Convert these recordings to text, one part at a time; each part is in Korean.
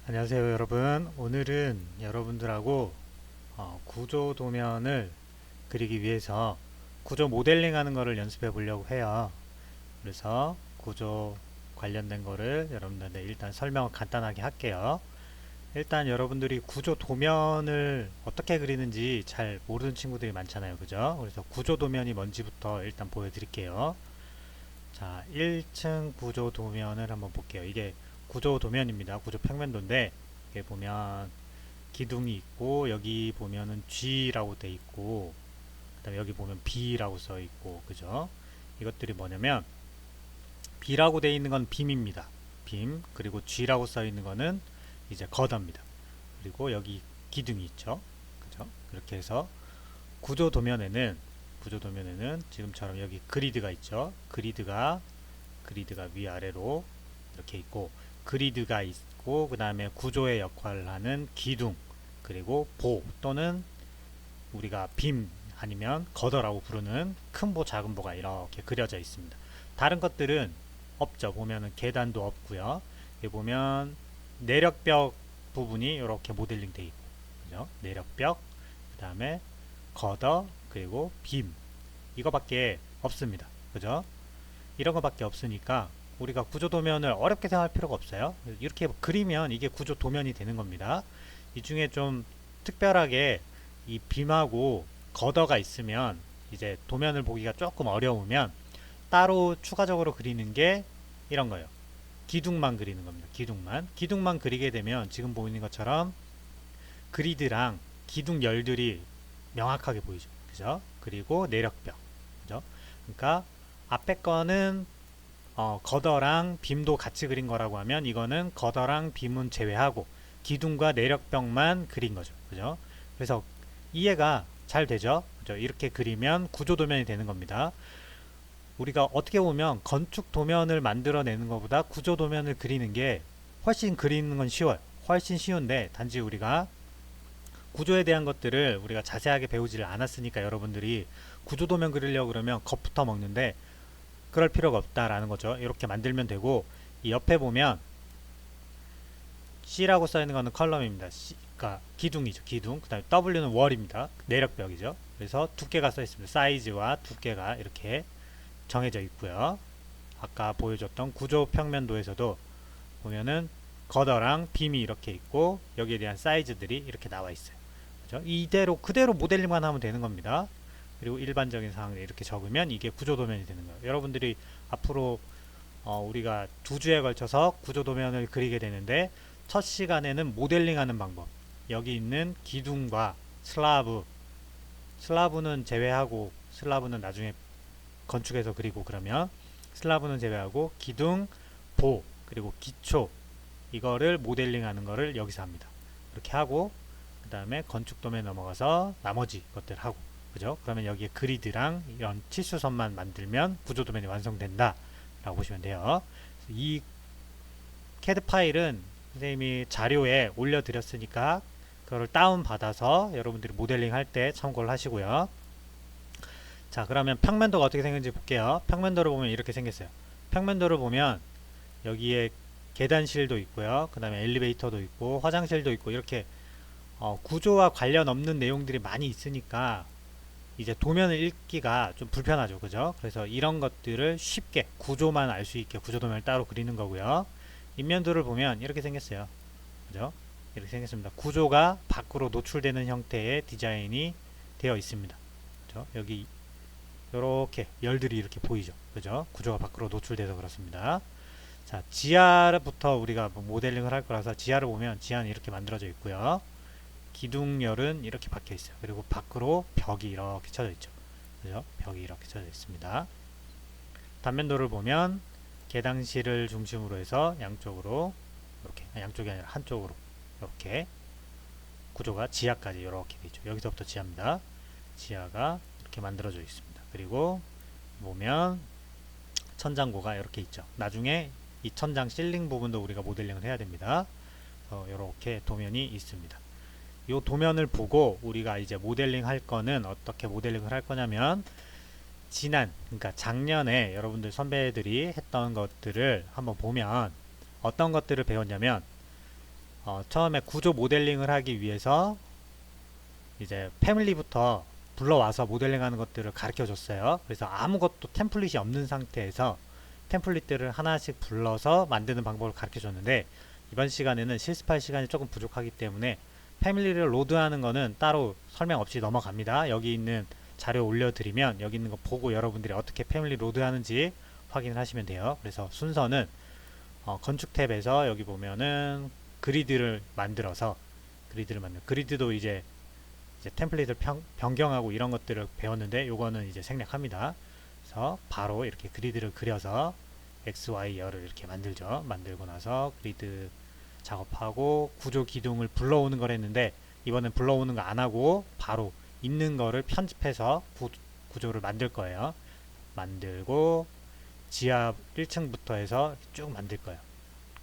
안녕하세요 여러분. 오늘은 여러분들하고 구조 도면을 그리기 위해서 구조 모델링 하는 거를 연습해 보려고 해요. 그래서 구조 관련된 거를 여러분들한테 일단 설명을 간단하게 할게요. 일단 여러분들이 구조 도면을 어떻게 그리는지 잘 모르는 친구들이 많잖아요, 그죠? 그래서 구조 도면이 뭔지부터 일단 보여드릴게요. 자, 1층 구조 도면을 한번 볼게요. 이게 구조 도면입니다. 구조 평면도인데, 이게 보면 기둥이 있고, 여기 보면은 G라고 돼 있고, 그 다음에 여기 보면 B라고 써 있고, 그죠? 이것들이 뭐냐면, B라고 돼 있는 건 빔입니다. 빔. 그리고 G라고 써 있는 거는 이제 거더입니다. 그리고 여기 기둥이 있죠. 그죠? 그렇게 해서 구조 도면에는 지금처럼 여기 그리드가 있죠. 그리드가 위아래로 이렇게 있고, 그리드가 있고, 그 다음에 구조의 역할을 하는 기둥, 그리고 보 또는 우리가 빔 아니면 거더라고 부르는 큰 보, 작은 보가 이렇게 그려져 있습니다. 다른 것들은 없죠. 보면은 계단도 없고요. 여기 보면 내력벽 부분이 이렇게 모델링 되어 있고, 그죠? 내력벽, 그 다음에 거더, 그리고 빔, 이거밖에 없습니다. 그죠? 이런 거밖에 없으니까 우리가 구조도면을 어렵게 생각할 필요가 없어요. 이렇게 그리면 이게 구조도면이 되는 겁니다. 이 중에 좀 특별하게 이 빔하고 거더가 있으면 이제 도면을 보기가 조금 어려우면 따로 추가적으로 그리는 게 이런 거예요. 기둥만 그리는 겁니다. 기둥만 그리게 되면 지금 보이는 것처럼 그리드랑 기둥 열들이 명확하게 보이죠. 그죠? 그리고 내력벽. 그죠? 그러니까 앞에 거는 거더랑 빔도 같이 그린 거라고 하면 이거는 거더랑 빔은 제외하고 기둥과 내력벽만 그린 거죠. 그죠? 그래서 이해가 잘 되죠? 그죠? 이렇게 그리면 구조도면이 되는 겁니다. 우리가 어떻게 보면 건축 도면을 만들어내는 것보다 구조 도면을 그리는 게 훨씬 그리는 건 쉬워요. 훨씬 쉬운데 단지 우리가 구조에 대한 것들을 우리가 자세하게 배우지를 않았으니까 여러분들이 구조 도면 그리려고 그러면 겁부터 먹는데 그럴 필요가 없다라는 거죠. 이렇게 만들면 되고 이 옆에 보면 C라고 써 있는 거는 컬럼입니다. 그러니까 기둥이죠. 기둥. 그다음에 W는 월입니다. 내력벽이죠. 그래서 두께가 써 있습니다. 사이즈와 두께가 이렇게 정해져 있고요. 아까 보여줬던 구조 평면도에서도 보면은 거더랑 빔이 이렇게 있고 여기에 대한 사이즈들이 이렇게 나와 있어요. 그죠? 이대로 그대로 모델링만 하면 되는 겁니다. 그리고 일반적인 사항을 이렇게 적으면 이게 구조도면이 되는 거예요. 여러분들이 앞으로 우리가 2주에 걸쳐서 구조도면을 그리게 되는데 첫 시간에는 모델링하는 방법, 여기 있는 기둥과 슬라브는 제외하고, 슬라브는 나중에 건축에서 그리고, 그러면 슬라브는 제외하고 기둥, 보, 그리고 기초, 이거를 모델링하는 거를 여기서 합니다. 이렇게 하고 그 다음에 건축 도면에 넘어가서 나머지 것들 하고, 그죠? 그러면 여기에 그리드랑 이런 치수선만 만들면 구조 도면이 완성된다 라고 보시면 돼요. 이 캐드 파일은 선생님이 자료에 올려드렸으니까 그거를 다운받아서 여러분들이 모델링 할 때 참고를 하시고요. 자, 그러면 평면도가 어떻게 생겼는지 볼게요. 평면도를 보면 이렇게 생겼어요. 평면도를 보면 여기에 계단실도 있고요. 그 다음에 엘리베이터도 있고 화장실도 있고 이렇게 구조와 관련 없는 내용들이 많이 있으니까 이제 도면을 읽기가 좀 불편하죠. 그죠? 그래서 이런 것들을 쉽게 구조만 알 수 있게 구조도면을 따로 그리는 거고요. 인면도를 보면 이렇게 생겼어요. 그죠? 이렇게 생겼습니다. 구조가 밖으로 노출되는 형태의 디자인이 되어 있습니다. 그죠? 여기 이렇게 열들이 이렇게 보이죠. 그죠? 구조가 밖으로 노출돼서 그렇습니다. 자, 지하부터 우리가 모델링을 할 거라서 지하를 보면 지하는 이렇게 만들어져 있고요. 기둥열은 이렇게 박혀 있어요. 그리고 밖으로 벽이 이렇게 쳐져 있죠. 그죠? 벽이 이렇게 쳐져 있습니다. 단면도를 보면 계단실을 중심으로 해서 양쪽으로 이렇게, 양쪽이 아니라 한쪽으로 이렇게 구조가 지하까지 이렇게 되죠. 여기서부터 지하입니다. 지하가 이렇게 만들어져 있습니다. 그리고 보면 천장고가 이렇게 있죠. 나중에 이 천장 실링 부분도 우리가 모델링을 해야 됩니다. 이렇게 도면이 있습니다. 이 도면을 보고 우리가 이제 모델링 할 거는 어떻게 모델링을 할 거냐면 그러니까 작년에 여러분들 선배들이 했던 것들을 한번 보면 어떤 것들을 배웠냐면 처음에 구조 모델링을 하기 위해서 이제 패밀리부터 불러와서 모델링하는 것들을 가르쳐 줬어요. 그래서 아무것도 템플릿이 없는 상태에서 템플릿들을 하나씩 불러서 만드는 방법을 가르쳐 줬는데, 이번 시간에는 실습할 시간이 조금 부족하기 때문에 패밀리를 로드하는 거는 따로 설명 없이 넘어갑니다. 여기 있는 자료 올려드리면 여기 있는 거 보고 여러분들이 어떻게 패밀리 로드하는지 확인을 하시면 돼요. 그래서 순서는 건축 탭에서 여기 보면은 그리드를 만들어서 그리드도 이제 템플릿을 변경하고 이런 것들을 배웠는데, 요거는 이제 생략합니다. 그래서 바로 이렇게 그리드를 그려서 X, Y 열을 이렇게 만들죠. 만들고 나서 그리드 작업하고 구조 기둥을 불러오는 걸 했는데, 이번엔 불러오는 거 안 하고 바로 있는 거를 편집해서 구조를 만들 거예요. 만들고 지하 1층부터 해서 쭉 만들 거예요.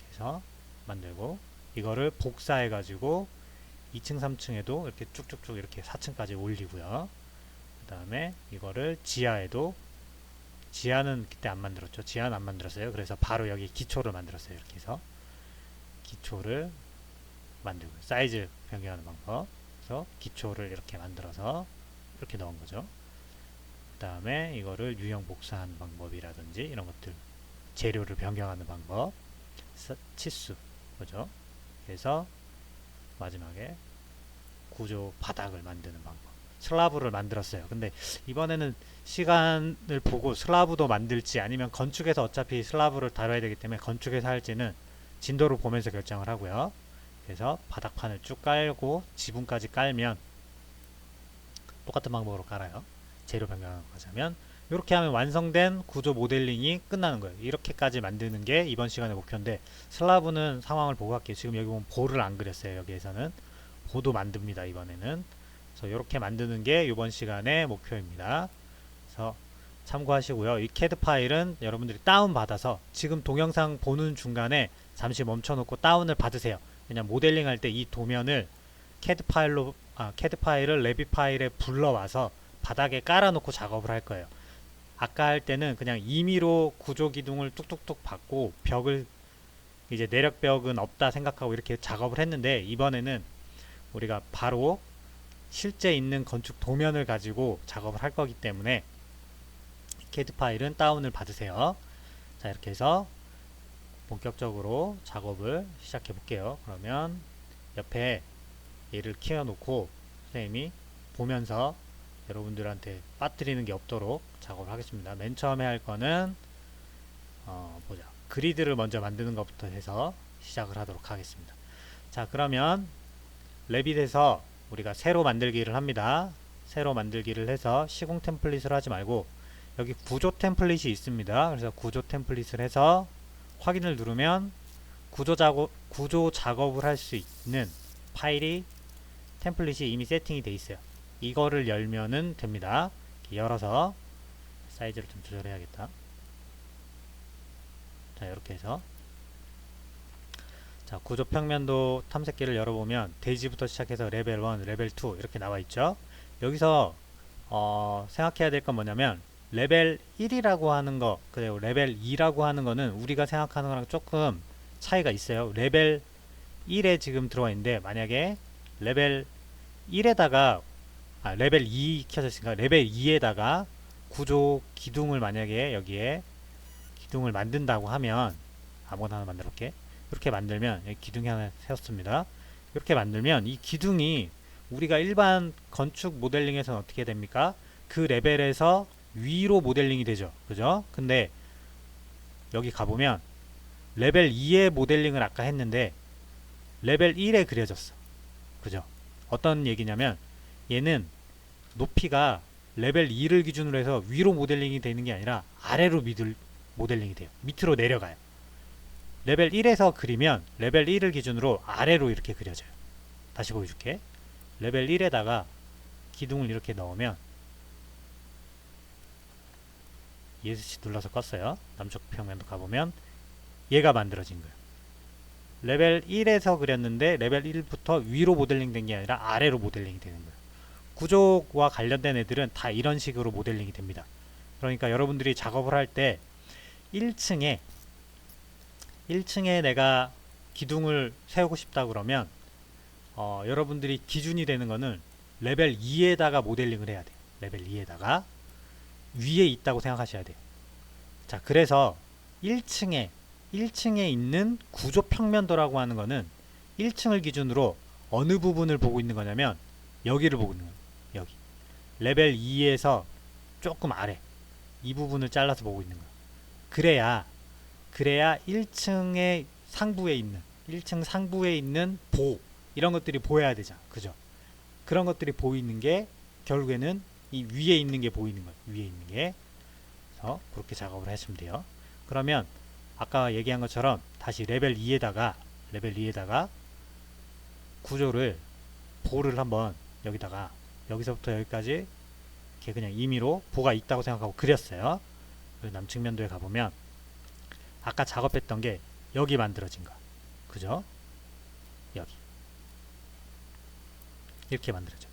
그래서 만들고 이거를 복사해 가지고 2층 3층에도 이렇게 쭉쭉쭉 이렇게 4층까지 올리고요. 그 다음에 이거를 지하에도, 지하는 그때 안 만들었죠. 지하는 안 만들었어요. 그래서 바로 여기 기초를 만들었어요. 이렇게 해서 기초를 만들고, 사이즈 변경하는 방법. 그래서 기초를 이렇게 만들어서 이렇게 넣은 거죠. 그 다음에 이거를 유형 복사하는 방법이라든지 이런 것들, 재료를 변경하는 방법, 치수, 그죠? 그래서 마지막에 구조 바닥을 만드는 방법, 슬라브를 만들었어요. 근데 이번에는 시간을 보고 슬라브도 만들지, 아니면 건축에서 어차피 슬라브를 다뤄야 되기 때문에 건축에서 할지는 진도를 보면서 결정을 하고요. 그래서 바닥판을 쭉 깔고 지붕까지 깔면 똑같은 방법으로 깔아요. 재료 변경하는 거 하자면 이렇게 하면 완성된 구조 모델링이 끝나는 거예요. 이렇게까지 만드는 게 이번 시간의 목표인데, 슬라브는 상황을 보고 할게요. 지금 여기 보면 보를 안 그렸어요. 여기에서는 보도 만듭니다. 이번에는. 그래서 이렇게 만드는 게 이번 시간의 목표입니다. 그래서 참고하시고요. 이 CAD 파일은 여러분들이 다운 받아서 지금 동영상 보는 중간에 잠시 멈춰 놓고 다운을 받으세요. 그냥 모델링 할 때 이 도면을 CAD 파일을 레빗 파일에 불러와서 바닥에 깔아놓고 작업을 할 거예요. 아까 할 때는 그냥 임의로 구조 기둥을 뚝뚝뚝 받고 벽을, 이제 내력벽은 없다 생각하고 이렇게 작업을 했는데, 이번에는 우리가 바로 실제 있는 건축 도면을 가지고 작업을 할 거기 때문에 CAD 파일은 다운을 받으세요. 자, 이렇게 해서 본격적으로 작업을 시작해 볼게요. 그러면 옆에 얘를 키워놓고 선생님이 보면서 여러분들한테 빠뜨리는 게 없도록 작업을 하겠습니다. 맨 처음에 할 거는 보자. 그리드를 먼저 만드는 것부터 해서 시작을 하도록 하겠습니다. 자, 그러면 레빗에서 우리가 새로 만들기를 합니다. 새로 만들기를 해서 시공 템플릿을 하지 말고 여기 구조 템플릿이 있습니다. 그래서 구조 템플릿을 해서 확인을 누르면 구조 작업을 할 수 있는 파일이, 템플릿이 이미 세팅이 돼 있어요. 이거를 열면은 됩니다. 열어서 사이즈를 좀 조절해야겠다. 자, 이렇게 해서, 자, 구조 평면도 탐색기를 열어보면 대지부터 시작해서 레벨 1, 레벨 2 이렇게 나와 있죠. 여기서 생각해야 될 건 뭐냐면, 레벨 1이라고 하는 거, 그리고 레벨 2라고 하는 거는 우리가 생각하는 거랑 조금 차이가 있어요. 레벨 1에 지금 들어와 있는데, 만약에 레벨 1에다가 레벨 2 켜져 있으니까 레벨 2에다가 구조 기둥을 만약에 여기에 기둥을 만든다고 하면, 아무거나 하나 만들어 볼게. 이렇게 만들면, 여기 기둥이 하나 세웠습니다. 이렇게 만들면 이 기둥이 우리가 일반 건축 모델링에서는 어떻게 됩니까? 그 레벨에서 위로 모델링이 되죠. 그죠? 근데 여기 가보면 레벨 2의 모델링을 아까 했는데 레벨 1에 그려졌어. 그죠? 어떤 얘기냐면, 얘는 높이가 레벨 2를 기준으로 해서 위로 모델링이 되는 게 아니라 아래로 모델링이 돼요. 밑으로 내려가요. 레벨 1에서 그리면 레벨 1을 기준으로 아래로 이렇게 그려져요. 다시 보여줄게. 레벨 1에다가 기둥을 이렇게 넣으면, ESC 눌러서 껐어요. 남쪽 평면도 가보면 얘가 만들어진 거예요. 레벨 1에서 그렸는데 레벨 1부터 위로 모델링 된 게 아니라 아래로 모델링이 되는 거예요. 구조와 관련된 애들은 다 이런 식으로 모델링이 됩니다. 그러니까 여러분들이 작업을 할 때 1층에 내가 기둥을 세우고 싶다 그러면 여러분들이 기준이 되는 거는 레벨 2에다가 모델링을 해야 돼요. 레벨 2에다가 위에 있다고 생각하셔야 돼요. 자, 그래서 1층에 있는 구조 평면도라고 하는 거는 1층을 기준으로 어느 부분을 보고 있는 거냐면 여기를 보고 있는 거예요. 여기 레벨 2에서 조금 아래 이 부분을 잘라서 보고 있는 거예요. 그래야 1층의 상부에 있는 1층 상부에 있는 이런 것들이 보여야 되잖아. 그죠? 그런 것들이 보이는 게 결국에는 이 위에 있는 게 보이는 거예요. 위에 있는 게. 그래서 그렇게 작업을 하시면 돼요. 그러면 아까 얘기한 것처럼 다시 레벨 2에다가 구조를 보를 한번 여기서부터 여기까지 이렇게 그냥 임의로 보가 있다고 생각하고 그렸어요. 그리고 남측면도에 가보면 아까 작업했던 게 여기 만들어진 거. 그죠? 여기 이렇게 만들어져.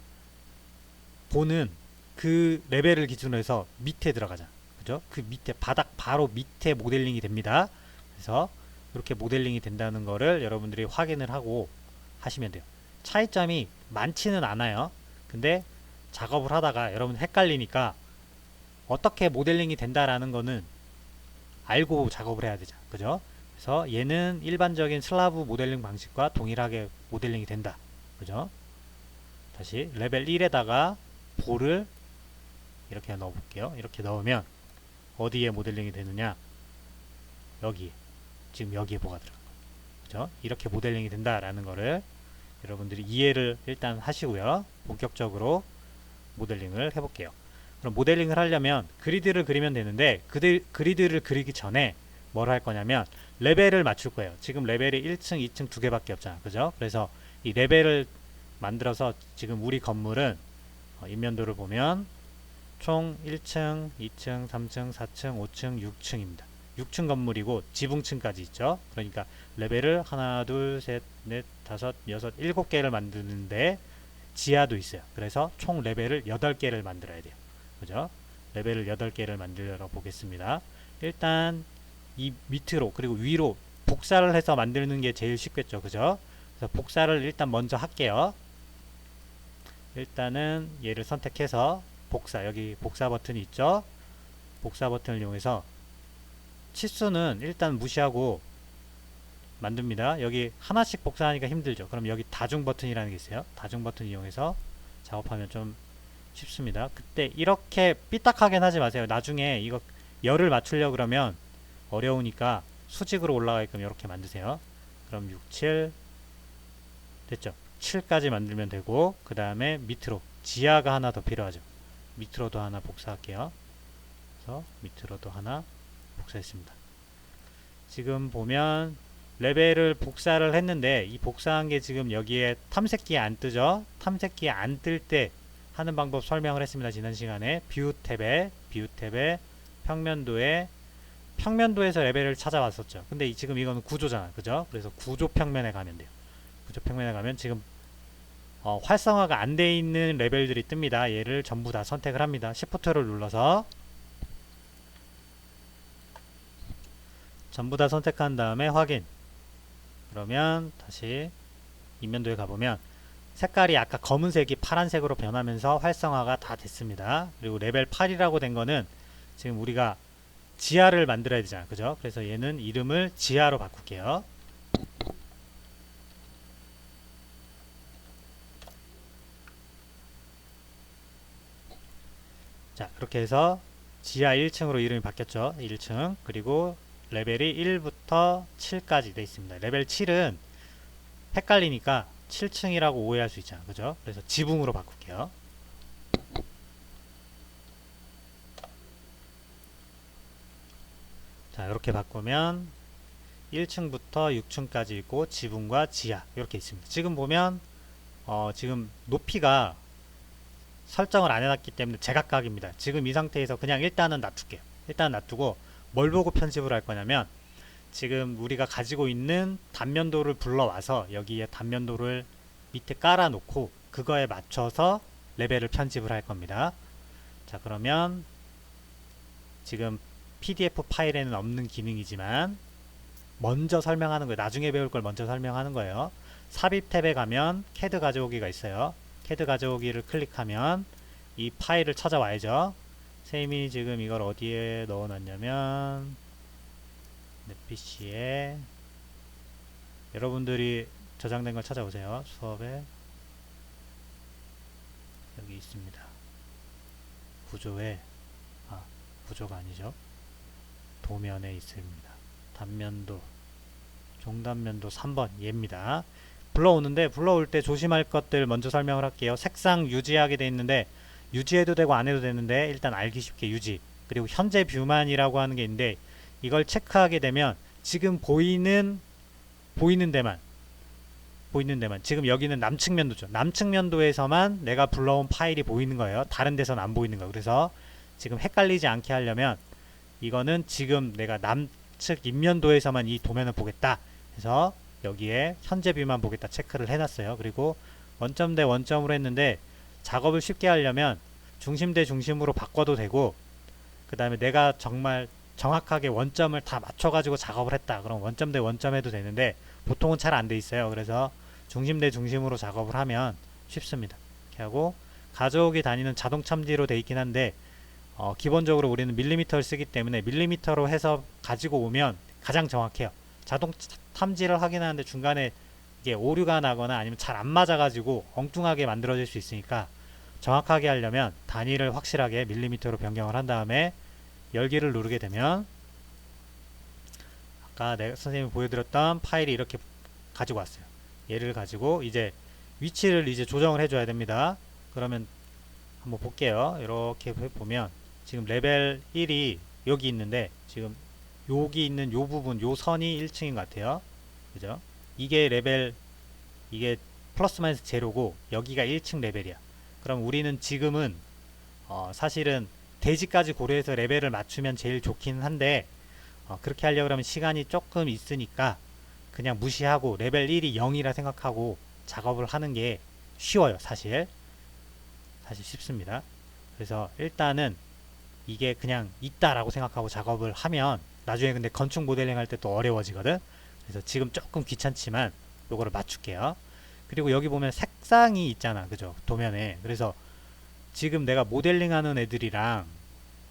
보는 그 레벨을 기준으로 해서 밑에 들어가잖아. 그죠? 그 밑에 바닥 바로 밑에 모델링이 됩니다. 그래서 이렇게 모델링이 된다는 거를 여러분들이 확인을 하고 하시면 돼요. 차이점이 많지는 않아요. 근데 작업을 하다가 여러분 헷갈리니까 어떻게 모델링이 된다라는 거는 알고 작업을 해야 되죠. 그죠? 그래서 얘는 일반적인 슬라브 모델링 방식과 동일하게 모델링이 된다. 그죠? 다시 레벨 1에다가 볼을 이렇게 넣어 볼게요. 이렇게 넣으면 어디에 모델링이 되느냐? 여기에. 지금 여기에 뭐가 들어간 거예요. 그죠? 이렇게 모델링이 된다라는 거를 여러분들이 이해를 일단 하시고요. 본격적으로 모델링을 해볼게요. 그럼 모델링을 하려면 그리드를 그리면 되는데 그리드를 그리기 전에 뭘 할 거냐면 레벨을 맞출 거예요. 지금 레벨이 1층, 2층 두 개밖에 없잖아. 그죠? 그래서 이 레벨을 만들어서 지금 우리 건물은 인면도를 보면 총 1층, 2층, 3층, 4층, 5층, 6층입니다. 6층 건물이고 지붕층까지 있죠. 그러니까 레벨을 하나, 둘, 셋, 넷, 다섯, 여섯, 7개를 만드는데 지하도 있어요. 그래서 총 레벨을 8개를 만들어야 돼요. 그죠? 레벨을 8개를 만들어 보겠습니다. 일단 이 밑으로 그리고 위로 복사를 해서 만드는 게 제일 쉽겠죠. 그죠? 그래서 복사를 일단 먼저 할게요. 일단은 얘를 선택해서 여기 복사 버튼이 있죠. 복사 버튼을 이용해서 치수는 일단 무시하고 만듭니다. 여기 하나씩 복사하니까 힘들죠. 그럼 여기 다중 버튼이라는 게 있어요. 다중 버튼 이용해서 작업하면 좀 쉽습니다. 그때 이렇게 삐딱하게 하지 마세요. 나중에 이거 열을 맞추려고 그러면 어려우니까 수직으로 올라가게끔 이렇게 만드세요. 그럼 6, 7 됐죠. 7까지 만들면 되고 그 다음에 밑으로 지하가 하나 더 필요하죠. 밑으로도 하나 복사할게요. 그래서 밑으로도 하나 복사했습니다. 지금 보면 레벨을 복사를 했는데 이 복사한 게 지금 여기에 탐색기에 안 뜨죠. 탐색기에 안 뜰 때 하는 방법 설명을 했습니다. 지난 시간에 뷰 탭에 평면도에서 레벨을 찾아왔었죠. 근데 지금 이거는 구조잖아. 그죠? 그래서 구조 평면에 가면 돼요. 구조 평면에 가면 지금 활성화가 안 돼 있는 레벨들이 뜹니다. 얘를 전부 다 선택을 합니다. Shift를 눌러서 전부 다 선택한 다음에 확인. 그러면 다시 인면도에 가보면 색깔이 아까 검은색이 파란색으로 변하면서 활성화가 다 됐습니다. 그리고 레벨 8이라고 된 거는 지금 우리가 지하를 만들어야 되잖아. 그죠? 그래서 얘는 이름을 지하로 바꿀게요. 자, 그렇게 해서 지하 1층으로 이름이 바뀌었죠. 1층. 그리고 레벨이 1부터 7까지 되어 있습니다. 레벨 7은 헷갈리니까 7층이라고 오해할 수 있잖아. 그죠? 그래서 지붕으로 바꿀게요. 자, 이렇게 바꾸면 1층부터 6층까지 있고 지붕과 지하 이렇게 있습니다. 지금 보면 지금 높이가 설정을 안 해놨기 때문에 제각각입니다. 지금 이 상태에서 그냥 일단은 놔둘게요. 일단 놔두고 뭘 보고 편집을 할 거냐면 지금 우리가 가지고 있는 단면도를 불러와서 여기에 단면도를 밑에 깔아 놓고 그거에 맞춰서 레벨을 편집을 할 겁니다. 자, 그러면 지금 PDF 파일에는 없는 기능이지만 먼저 설명하는 거예요. 나중에 배울 걸 먼저 설명하는 거예요. 삽입 탭에 가면 CAD 가져오기가 있어요. CAD 가져오기를 클릭하면 이 파일을 찾아와야죠. 쌤이 지금 이걸 어디에 넣어놨냐면 내 PC에 여러분들이 저장된 걸 찾아오세요. 수업에 여기 있습니다. 구조에 구조가 아니죠. 도면에 있습니다. 단면도 종단면도 3번 얘입니다. 불러오는데 불러올 때 조심할 것들 먼저 설명을 할게요. 색상 유지하게 돼 있는데 유지해도 되고 안 해도 되는데 일단 알기 쉽게 유지, 그리고 현재 뷰만이라고 하는 게 있는데 이걸 체크하게 되면 지금 보이는 데만 지금 여기는 남측면도죠. 남측면도에서만 내가 불러온 파일이 보이는 거예요. 다른 데서는 안 보이는 거예요. 그래서 지금 헷갈리지 않게 하려면 이거는 지금 내가 남측 인면도에서만 이 도면을 보겠다 해서 여기에 현재 뷰만 보겠다 체크를 해놨어요. 그리고 원점 대 원점으로 했는데 작업을 쉽게 하려면 중심 대 중심으로 바꿔도 되고, 그 다음에 내가 정말 정확하게 원점을 다 맞춰가지고 작업을 했다 그럼 원점 대 원점 해도 되는데 보통은 잘 안 돼 있어요. 그래서 중심 대 중심으로 작업을 하면 쉽습니다. 이렇게 하고 가져오기 단위는 자동 참지로 돼 있긴 한데 기본적으로 우리는 밀리미터를 쓰기 때문에 밀리미터로 해서 가지고 오면 가장 정확해요. 자동 탐지를 하긴 하는데 중간에 이게 오류가 나거나 아니면 잘 안 맞아가지고 엉뚱하게 만들어질 수 있으니까 정확하게 하려면 단위를 확실하게 밀리미터로 변경을 한 다음에 열기를 누르게 되면 아까 선생님이 보여드렸던 파일이 이렇게 가지고 왔어요. 얘를 가지고 이제 위치를 이제 조정을 해줘야 됩니다. 그러면 한번 볼게요. 이렇게 보면 지금 레벨 1이 여기 있는데 지금 여기 있는 요 부분 요 선이 1층인 것 같아요. 그죠? 이게 플러스 마이너스 제로고 여기가 1층 레벨이야. 그럼 우리는 지금은 사실은 대지까지 고려해서 레벨을 맞추면 제일 좋긴 한데 그렇게 하려고 하면 시간이 조금 있으니까 그냥 무시하고 레벨 1이 0이라 생각하고 작업을 하는 게 쉬워요. 사실 쉽습니다. 그래서 일단은 이게 그냥 있다라고 생각하고 작업을 하면 나중에 근데 건축 모델링 할 때 또 어려워지거든. 그래서 지금 조금 귀찮지만 요거를 맞출게요. 그리고 여기 보면 색상이 있잖아. 그죠? 도면에. 그래서 지금 내가 모델링 하는 애들이랑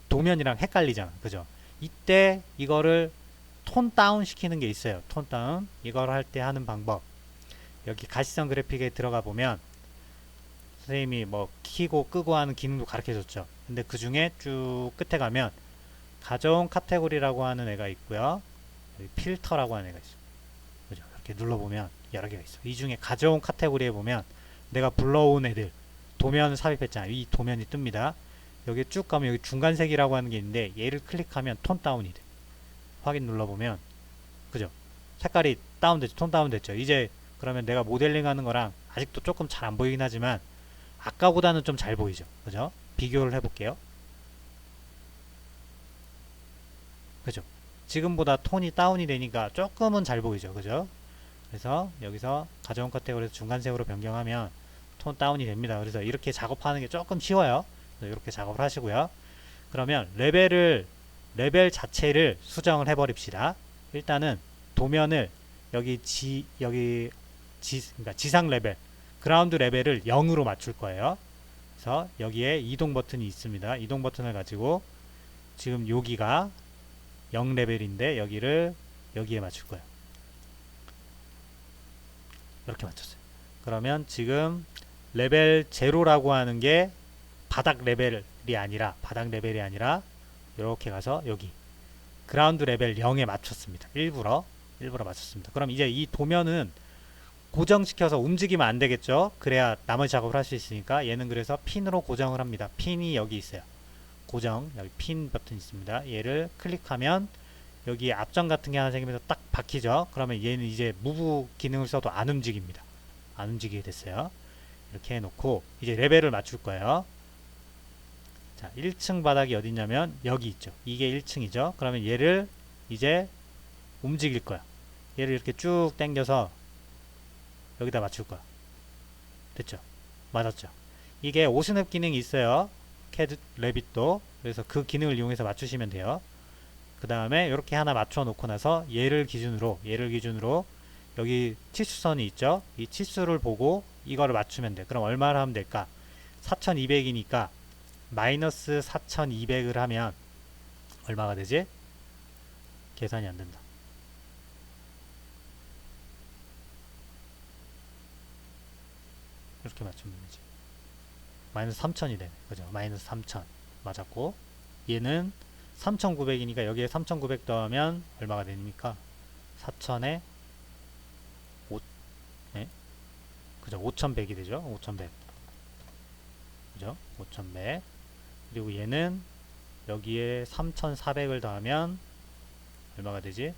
도면이랑 헷갈리잖아. 그죠? 이때 이거를 톤 다운 시키는 게 있어요. 톤 다운. 이걸 할 때 하는 방법. 여기 가시성 그래픽에 들어가 보면 선생님이 뭐 키고 끄고 하는 기능도 가르쳐 줬죠. 근데 그 중에 쭉 끝에 가면 가져온 카테고리라고 하는 애가 있고요. 여기 필터라고 하는 애가 있어요. 그죠? 이렇게 눌러보면 여러 개가 있어. 이 중에 가져온 카테고리에 보면 내가 불러온 애들 도면 삽입했잖아요. 이 도면이 뜹니다. 여기 쭉 가면 여기 중간색이라고 하는 게 있는데 얘를 클릭하면 톤 다운이 돼. 확인 눌러보면 그죠? 색깔이 다운됐죠. 톤 다운됐죠. 이제 그러면 내가 모델링 하는 거랑 아직도 조금 잘 안 보이긴 하지만 아까보다는 좀 잘 보이죠. 그죠? 비교를 해볼게요. 그죠? 지금보다 톤이 다운이 되니까 조금은 잘 보이죠. 그죠? 그래서 여기서 가져온 카테고리에서 중간색으로 변경하면 톤 다운이 됩니다. 그래서 이렇게 작업하는 게 조금 쉬워요. 이렇게 작업을 하시고요. 그러면 레벨 자체를 수정을 해버립시다. 일단은 도면을 그러니까 지상 레벨, 그라운드 레벨을 0으로 맞출 거예요. 그래서 여기에 이동 버튼이 있습니다. 이동 버튼을 가지고 지금 여기가 0 레벨인데 여기를 여기에 맞출 거예요. 이렇게 맞췄어요. 그러면 지금 레벨 0라고 하는 게 바닥 레벨이 아니라 이렇게 가서 여기 그라운드 레벨 0에 맞췄습니다. 일부러 맞췄습니다. 그럼 이제 이 도면은 고정시켜서 움직이면 안 되겠죠. 그래야 나머지 작업을 할 수 있으니까 얘는 그래서 핀으로 고정을 합니다. 핀이 여기 있어요. 고정, 여기 핀 버튼 있습니다. 얘를 클릭하면 여기 앞전 같은 게 하나 생기면서 딱 박히죠. 그러면 얘는 이제 무브 기능을 써도 안 움직입니다. 안 움직이게 됐어요. 이렇게 해놓고 이제 레벨을 맞출 거예요. 자, 1층 바닥이 어디냐면 여기 있죠. 이게 1층이죠. 그러면 얘를 이제 움직일 거야. 얘를 이렇게 쭉 당겨서 여기다 맞출 거야. 됐죠? 맞았죠? 이게 오스냅 기능이 있어요. CAD 레빗도. 그래서 그 기능을 이용해서 맞추시면 돼요. 그 다음에 이렇게 하나 맞춰 놓고 나서 얘를 기준으로 여기 치수선이 있죠. 이 치수를 보고 이거를 맞추면 돼. 그럼 얼마를 하면 될까? 4200이니까 마이너스 4200을 하면 얼마가 되지? 계산이 안 된다. 이렇게 맞추면 되지. 마이너스 3000이 되네. 그죠? 마이너스 3000 맞았고, 얘는 3900이니까 여기에 3900 더하면 얼마가 됩니까? 4000에 5, 네? 그죠? 5100이 되죠? 5100. 그죠? 5100. 그리고 얘는 여기에 3400을 더하면 얼마가 되지?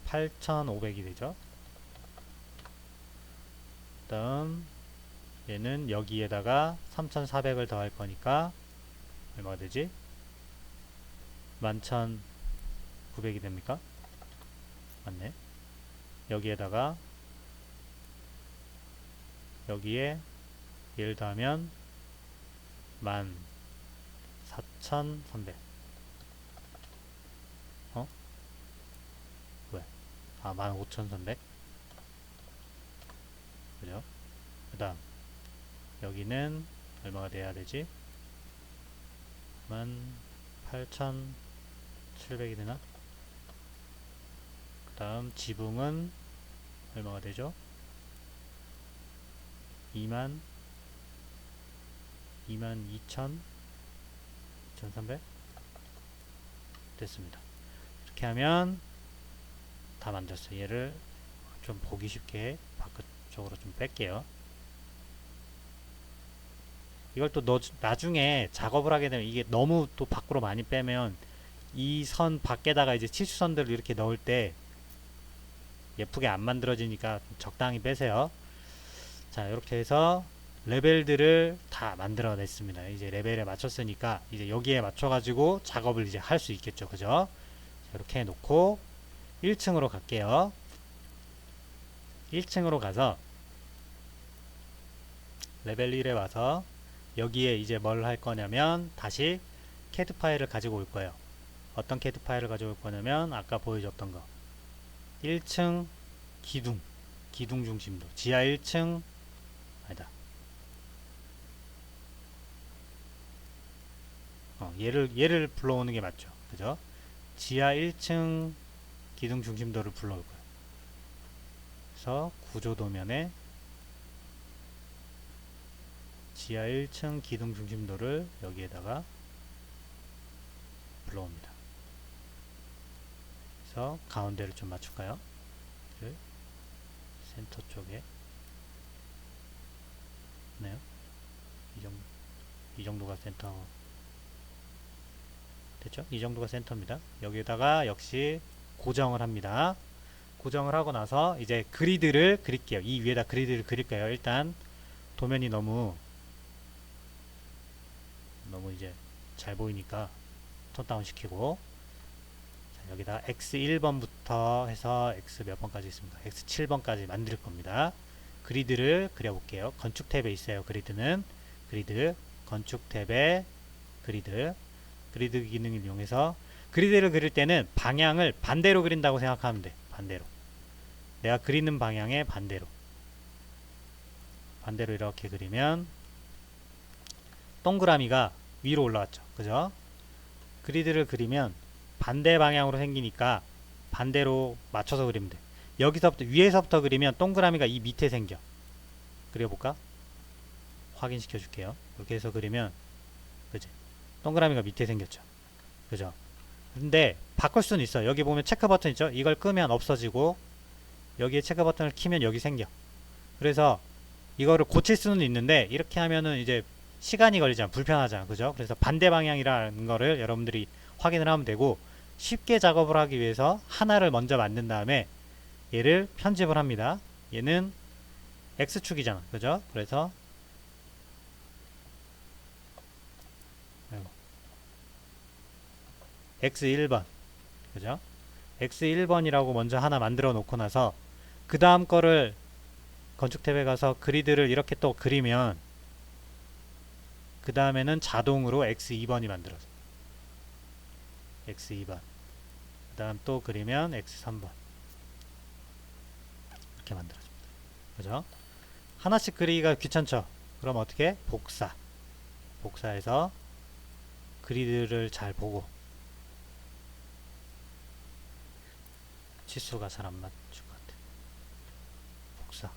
8500이 되죠? 다음 얘는 여기에다가 3400을 더할 거니까 얼마가 되지? 11900이 됩니까? 맞네. 여기에다가 여기에 얘를 더하면 14300. 왜? 15300. 그죠? 그 다음 여기는 얼마가 돼야 되지? 18700이 되나? 그 다음 지붕은 얼마가 되죠? 2300 됐습니다. 이렇게 하면 다 만들었어요. 얘를 좀 보기 쉽게 바깥쪽으로 좀 뺄게요. 이걸 또 나중에 작업을 하게 되면 이게 너무 또 밖으로 많이 빼면 이 선 밖에다가 이제 치수선들을 이렇게 넣을 때 예쁘게 안 만들어지니까 좀 적당히 빼세요. 자, 이렇게 해서 레벨들을 다 만들어 냈습니다. 이제 레벨에 맞췄으니까 이제 여기에 맞춰 가지고 작업을 이제 할 수 있겠죠. 그죠? 자, 이렇게 해놓고 1층으로 갈게요. 1층으로 가서 레벨 1에 와서 여기에 이제 뭘 할 거냐면 다시 CAD 파일을 가지고 올 거예요. 어떤 CAD 파일을 가지고 올 거냐면 아까 보여줬던 거 1층 기둥 중심도 지하 1층 아니다. 얘를 불러오는 게 맞죠. 그죠? 지하 1층 기둥 중심도를 불러올 거예요. 그래서 구조도면에 지하 1층 기둥 중심도를 여기에다가 불러옵니다. 그래서 가운데를 좀 맞출까요? 센터 쪽에 네요. 이 정도가 센터 됐죠? 이 정도가 센터입니다. 여기에다가 역시 고정을 합니다. 고정을 하고 나서 이제 그리드를 그릴게요. 이 위에다 그리드를 그릴까요? 일단 도면이 너무 이제 잘 보이니까 톤 다운 시키고, 자, 여기다 X1번부터 해서 X 몇 번까지 있습니다. X7번까지 만들 겁니다. 그리드를 그려볼게요. 건축 탭에 있어요. 그리드는 그리드, 건축 탭에 그리드 기능을 이용해서 그리드를 그릴 때는 방향을 반대로 그린다고 생각하면 돼. 반대로. 내가 그리는 방향의 반대로 이렇게 그리면 동그라미가 위로 올라왔죠. 그죠? 그리드를 그리면 반대 방향으로 생기니까 반대로 맞춰서 그리면 돼. 여기서부터 위에서부터 그리면 동그라미가 이 밑에 생겨. 그려볼까? 확인시켜 줄게요. 이렇게 해서 그리면 그지? 동그라미가 밑에 생겼죠. 그죠? 근데 바꿀 수는 있어. 여기 보면 체크 버튼 있죠? 이걸 끄면 없어지고 여기에 체크 버튼을 키면 여기 생겨. 그래서 이거를 고칠 수는 있는데 이렇게 하면은 이제 시간이 걸리잖아. 불편하잖아. 그죠? 그래서 반대 방향이라는 거를 여러분들이 확인을 하면 되고, 쉽게 작업을 하기 위해서 하나를 먼저 만든 다음에 얘를 편집을 합니다. 얘는 X축이잖아. 그죠? 그래서 X1번 그죠? X1번이라고 먼저 하나 만들어 놓고 나서 그 다음 거를 건축 탭에 가서 그리드를 이렇게 또 그리면 그 다음에는 자동으로 X2번이 만들어져. X2번 다음 또 그리면 x 3번 이렇게 만들어집니다. 그죠? 하나씩 그리기가 귀찮죠? 그럼 어떻게? 복사해서 그리드를 잘 보고, 치수가 잘 안 맞출 것 같아. 복사,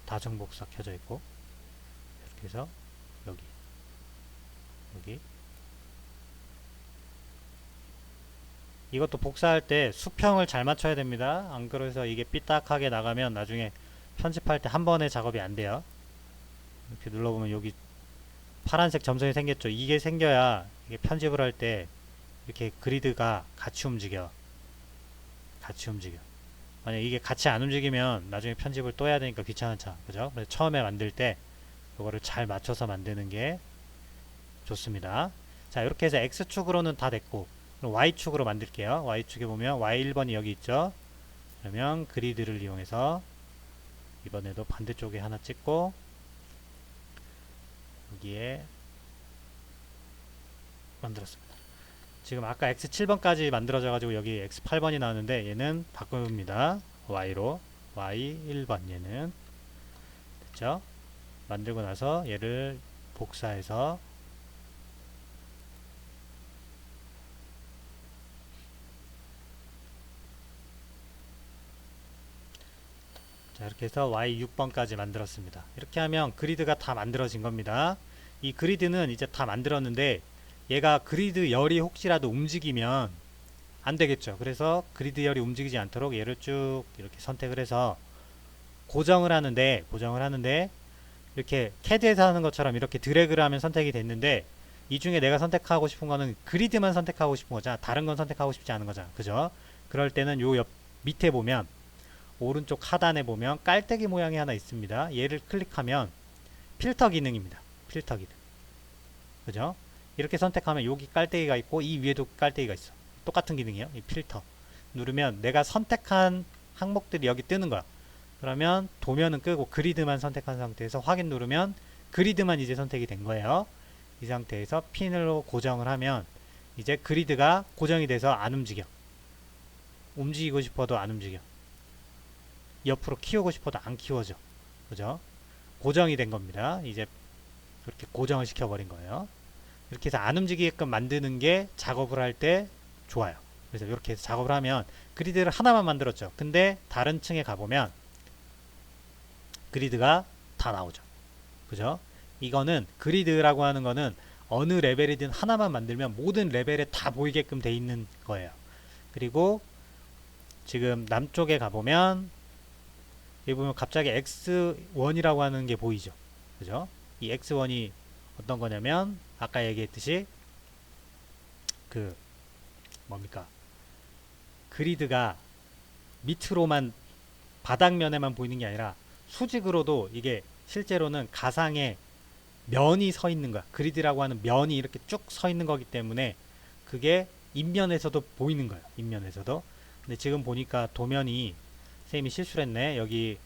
다중복사 켜져 있고, 이렇게 해서 여기 이것도 복사할 때 수평을 잘 맞춰야 됩니다. 안 그래서 이게 삐딱하게 나가면 나중에 편집할 때 한 번에 작업이 안 돼요. 이렇게 눌러보면 여기 파란색 점선이 생겼죠. 이게 생겨야 이게 편집을 할 때 이렇게 그리드가 같이 움직여. 만약 이게 같이 안 움직이면 나중에 편집을 또 해야 되니까 귀찮죠. 그죠? 그래서 처음에 만들 때 이거를 잘 맞춰서 만드는 게 좋습니다. 자, 이렇게 해서 X축으로는 다 됐고, 그럼 Y축으로 만들게요. Y축에 보면 Y1번이 여기 있죠. 그러면 그리드를 이용해서 이번에도 반대쪽에 하나 찍고, 여기에 만들었습니다. 지금 아까 X7번까지 만들어져 가지고 여기 X8번이 나왔는데 얘는 바꿉니다. Y로 Y1번 얘는 됐죠? 만들고 나서 얘를 복사해서 자, 이렇게 해서 Y6번까지 만들었습니다. 이렇게 하면 그리드가 다 만들어진 겁니다. 이 그리드는 이제 다 만들었는데 얘가 그리드 열이 혹시라도 움직이면 안 되겠죠. 그래서 그리드 열이 움직이지 않도록 얘를 쭉 이렇게 선택을 해서 고정을 하는데 이렇게 캐드에서 하는 것처럼 이렇게 드래그를 하면 선택이 됐는데 이 중에 내가 선택하고 싶은 거는 그리드만 선택하고 싶은 거잖아. 다른 건 선택하고 싶지 않은 거잖아. 그죠? 그럴 때는 요 옆 밑에 보면 오른쪽 하단에 보면 깔때기 모양이 하나 있습니다. 얘를 클릭하면 필터 기능입니다. 필터 기능. 그죠? 이렇게 선택하면 여기 깔때기가 있고 이 위에도 깔때기가 있어. 똑같은 기능이에요. 이 필터. 누르면 내가 선택한 항목들이 여기 뜨는 거야. 그러면 도면은 끄고 그리드만 선택한 상태에서 확인 누르면 그리드만 이제 선택이 된 거예요. 이 상태에서 핀으로 고정을 하면 이제 그리드가 고정이 돼서 안 움직여. 움직이고 싶어도 안 움직여. 옆으로 키우고 싶어도 안 키워져. 그죠? 고정이 된 겁니다. 이제 그렇게 고정을 시켜버린 거예요. 이렇게 해서 안 움직이게끔 만드는 게 작업을 할 때 좋아요. 그래서 이렇게 해서 작업을 하면 그리드를 하나만 만들었죠. 근데 다른 층에 가보면 그리드가 다 나오죠. 그죠? 이거는 그리드라고 하는 거는 어느 레벨이든 하나만 만들면 모든 레벨에 다 보이게끔 돼 있는 거예요. 그리고 지금 남쪽에 가보면 여기 보면 갑자기 X1이라고 하는 게 보이죠. 그죠? 이 X1이 어떤 거냐면 아까 얘기했듯이 그 뭡니까? 그리드가 밑으로만 바닥면에만 보이는 게 아니라 수직으로도 이게 실제로는 가상의 면이 서 있는 거야. 그리드라고 하는 면이 이렇게 쭉 서 있는 거기 때문에 그게 인면에서도 보이는 거예요. 인면에서도. 근데 지금 보니까 도면이 선생님이 실수를 했네. 여기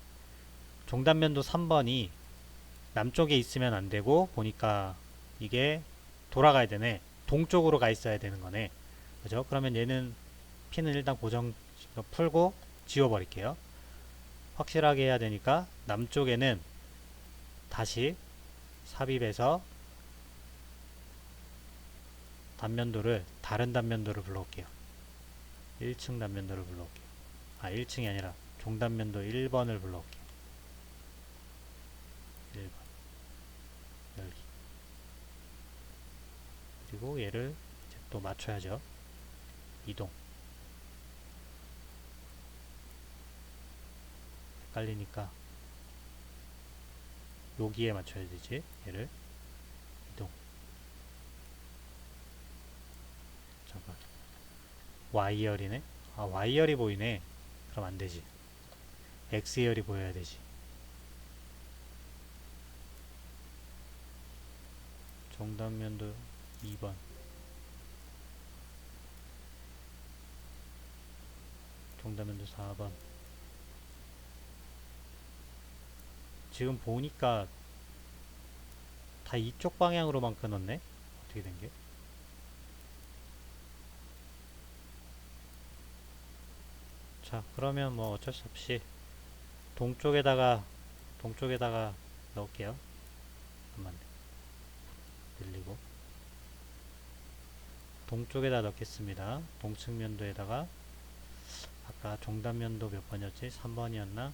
종단면도 3번이 남쪽에 있으면 안 되고 보니까 이게 돌아가야 되네. 동쪽으로 가 있어야 되는 거네. 그죠? 그러면 얘는 핀은 일단 고정 풀고 지워버릴게요. 확실하게 해야 되니까 남쪽에는 다시 삽입해서 단면도를 다른 단면도를 불러올게요. 1층 단면도를 불러올게요. 아 1층이 아니라 종단면도 1번을 불러올게요. 1번 여기 그리고 얘를 이제 또 맞춰야죠. 이동 헷갈리니까 여기에 맞춰야 되지. 얘를 이동 잠깐 Y열이네. 아 Y열이 보이네. 그럼 안되지. X열이 보여야 되지. 종단면도 2번 종단면도 4번 지금 보니까 다 이쪽 방향으로만 끊었네. 어떻게 된게? 자, 그러면 뭐 어쩔 수 없이 동쪽에다가 넣을게요. 잠깐만, 늘리고 동쪽에다 넣겠습니다. 동측면도에다가 아까 종단면도 몇 번이었지? 3번이었나?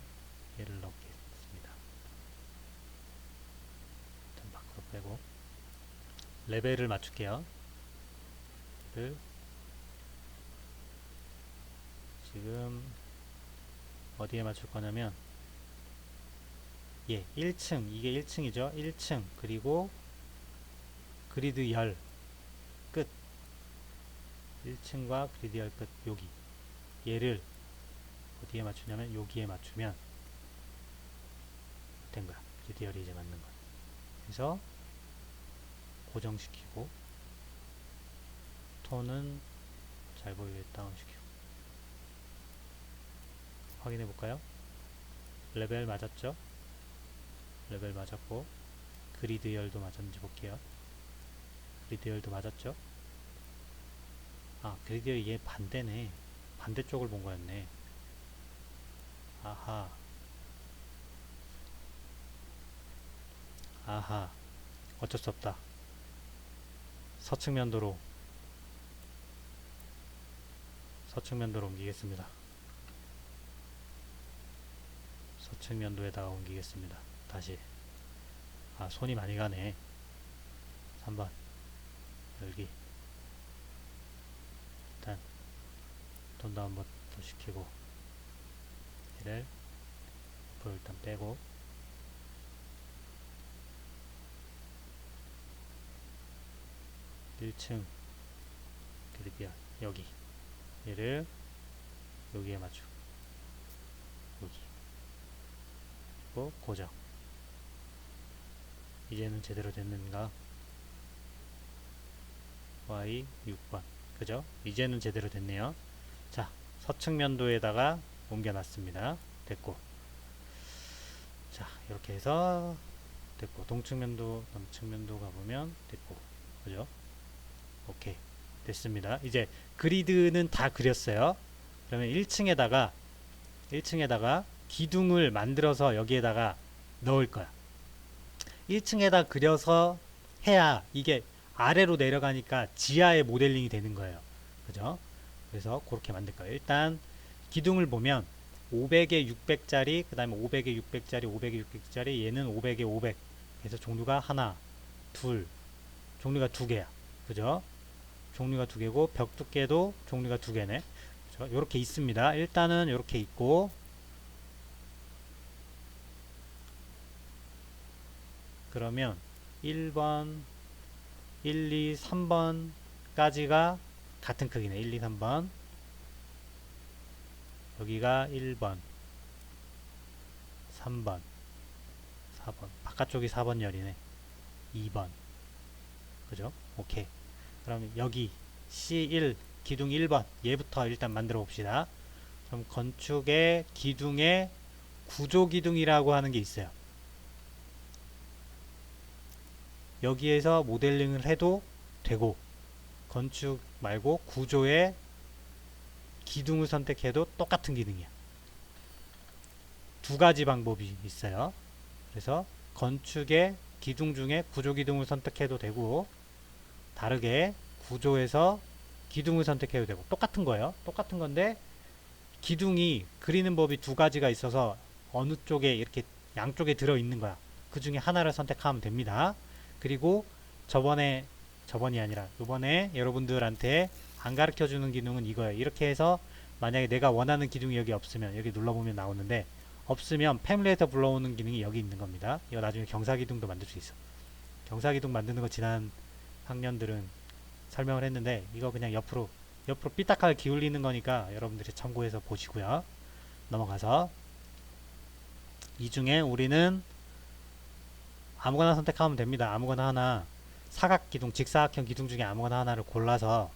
얘를 넣겠습니다. 일단 밖으로 빼고 레벨을 맞출게요. 지금 어디에 맞출 거냐면 1층, 이게 1층이죠. 1층 그리고 그리드 열 끝, 1층과 그리드 열 끝, 여기 얘를 어디에 맞추냐면 여기에 맞추면 된 거야. 그리드 열이 이제 맞는 거야. 그래서 고정시키고 톤은 잘 보이게 다운시키고 확인해 볼까요? 레벨 맞았죠? 레벨 맞았고 그리드 열도 맞았는지 볼게요. 그리드 열도 맞았죠? 아, 그리드 열 얘 반대네. 반대쪽을 본 거였네. 아하. 아하. 어쩔 수 없다. 서측면도로 옮기겠습니다. 서측면도에다가 옮기겠습니다. 다시. 아, 손이 많이 가네. 3번 열기. 일단 돈도 한번 더 시키고 얘를 앞으로 일단 빼고 1층 그리드야 여기 얘를 여기에 맞추고 여기 그리고 고정. 이제는 제대로 됐는가? Y 6번 그죠? 이제는 제대로 됐네요. 자, 서측면도에다가 옮겨놨습니다. 됐고, 자 이렇게 해서 됐고, 동측면도 남측면도 가보면 됐고, 그죠? 오케이, 됐습니다. 이제 그리드는 다 그렸어요. 그러면 1층에다가 기둥을 만들어서 여기에다가 넣을 거야. 1층에다 그려서 해야 이게 아래로 내려가니까 지하의 모델링이 되는 거예요. 그죠? 그래서 그렇게 만들 거예요. 일단 기둥을 보면 500에 600짜리, 그 다음에 500에 600짜리, 500에 600짜리, 얘는 500에 500. 그래서 종류가 하나, 둘, 종류가 두 개야. 그죠? 종류가 두 개고, 벽 두께도 종류가 두 개네. 그죠? 요렇게 있습니다. 일단은 요렇게 있고, 그러면 1번, 1, 2, 3번까지가 같은 크기네. 1, 2, 3번. 여기가 1번, 3번, 4번. 바깥쪽이 4번 열이네. 2번. 그죠? 오케이. 그럼 여기 C1 기둥 1번 얘부터 일단 만들어 봅시다. 그럼 건축의 기둥의 구조 기둥이라고 하는 게 있어요. 여기에서 모델링을 해도 되고, 건축 말고 구조의 기둥을 선택해도 똑같은 기둥이야. 두 가지 방법이 있어요. 그래서 건축의 기둥 중에 구조 기둥을 선택해도 되고, 다르게 구조에서 기둥을 선택해도 되고, 똑같은 거예요. 똑같은 건데 기둥이 그리는 법이 두 가지가 있어서 어느 쪽에 이렇게 양쪽에 들어있는 거야. 그 중에 하나를 선택하면 됩니다. 그리고 저번이 아니라 이번에 여러분들한테 안 가르쳐 주는 기능은 이거예요. 이렇게 해서 만약에 내가 원하는 기둥이 여기 없으면 여기 눌러보면 나오는데, 없으면 패밀리에서 불러오는 기능이 여기 있는 겁니다. 이거 나중에 경사기둥도 만들 수 있어. 경사기둥 만드는 거 지난 학년들은 설명을 했는데, 이거 그냥 옆으로 삐딱하게 기울이는 거니까 여러분들이 참고해서 보시고요. 넘어가서 이 중에 우리는 아무거나 선택하면 됩니다. 아무거나 하나, 사각기둥, 직사각형 기둥 중에 아무거나 하나를 골라서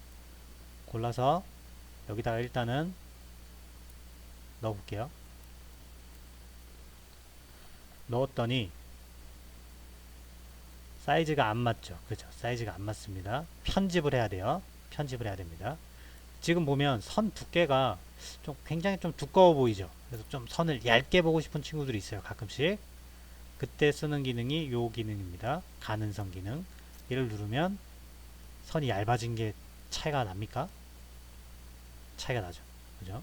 여기다가 일단은 넣어볼게요. 넣었더니 사이즈가 안 맞죠. 그죠? 사이즈가 안 맞습니다. 편집을 해야 돼요. 편집을 해야 됩니다. 지금 보면 선 두께가 좀 굉장히 좀 두꺼워 보이죠. 그래서 좀 선을 얇게 보고 싶은 친구들이 있어요. 가끔씩. 그때 쓰는 기능이 요 기능입니다. 가는 선 기능. 얘를 누르면 선이 얇아진 게 차이가 납니까? 차이가 나죠. 그죠?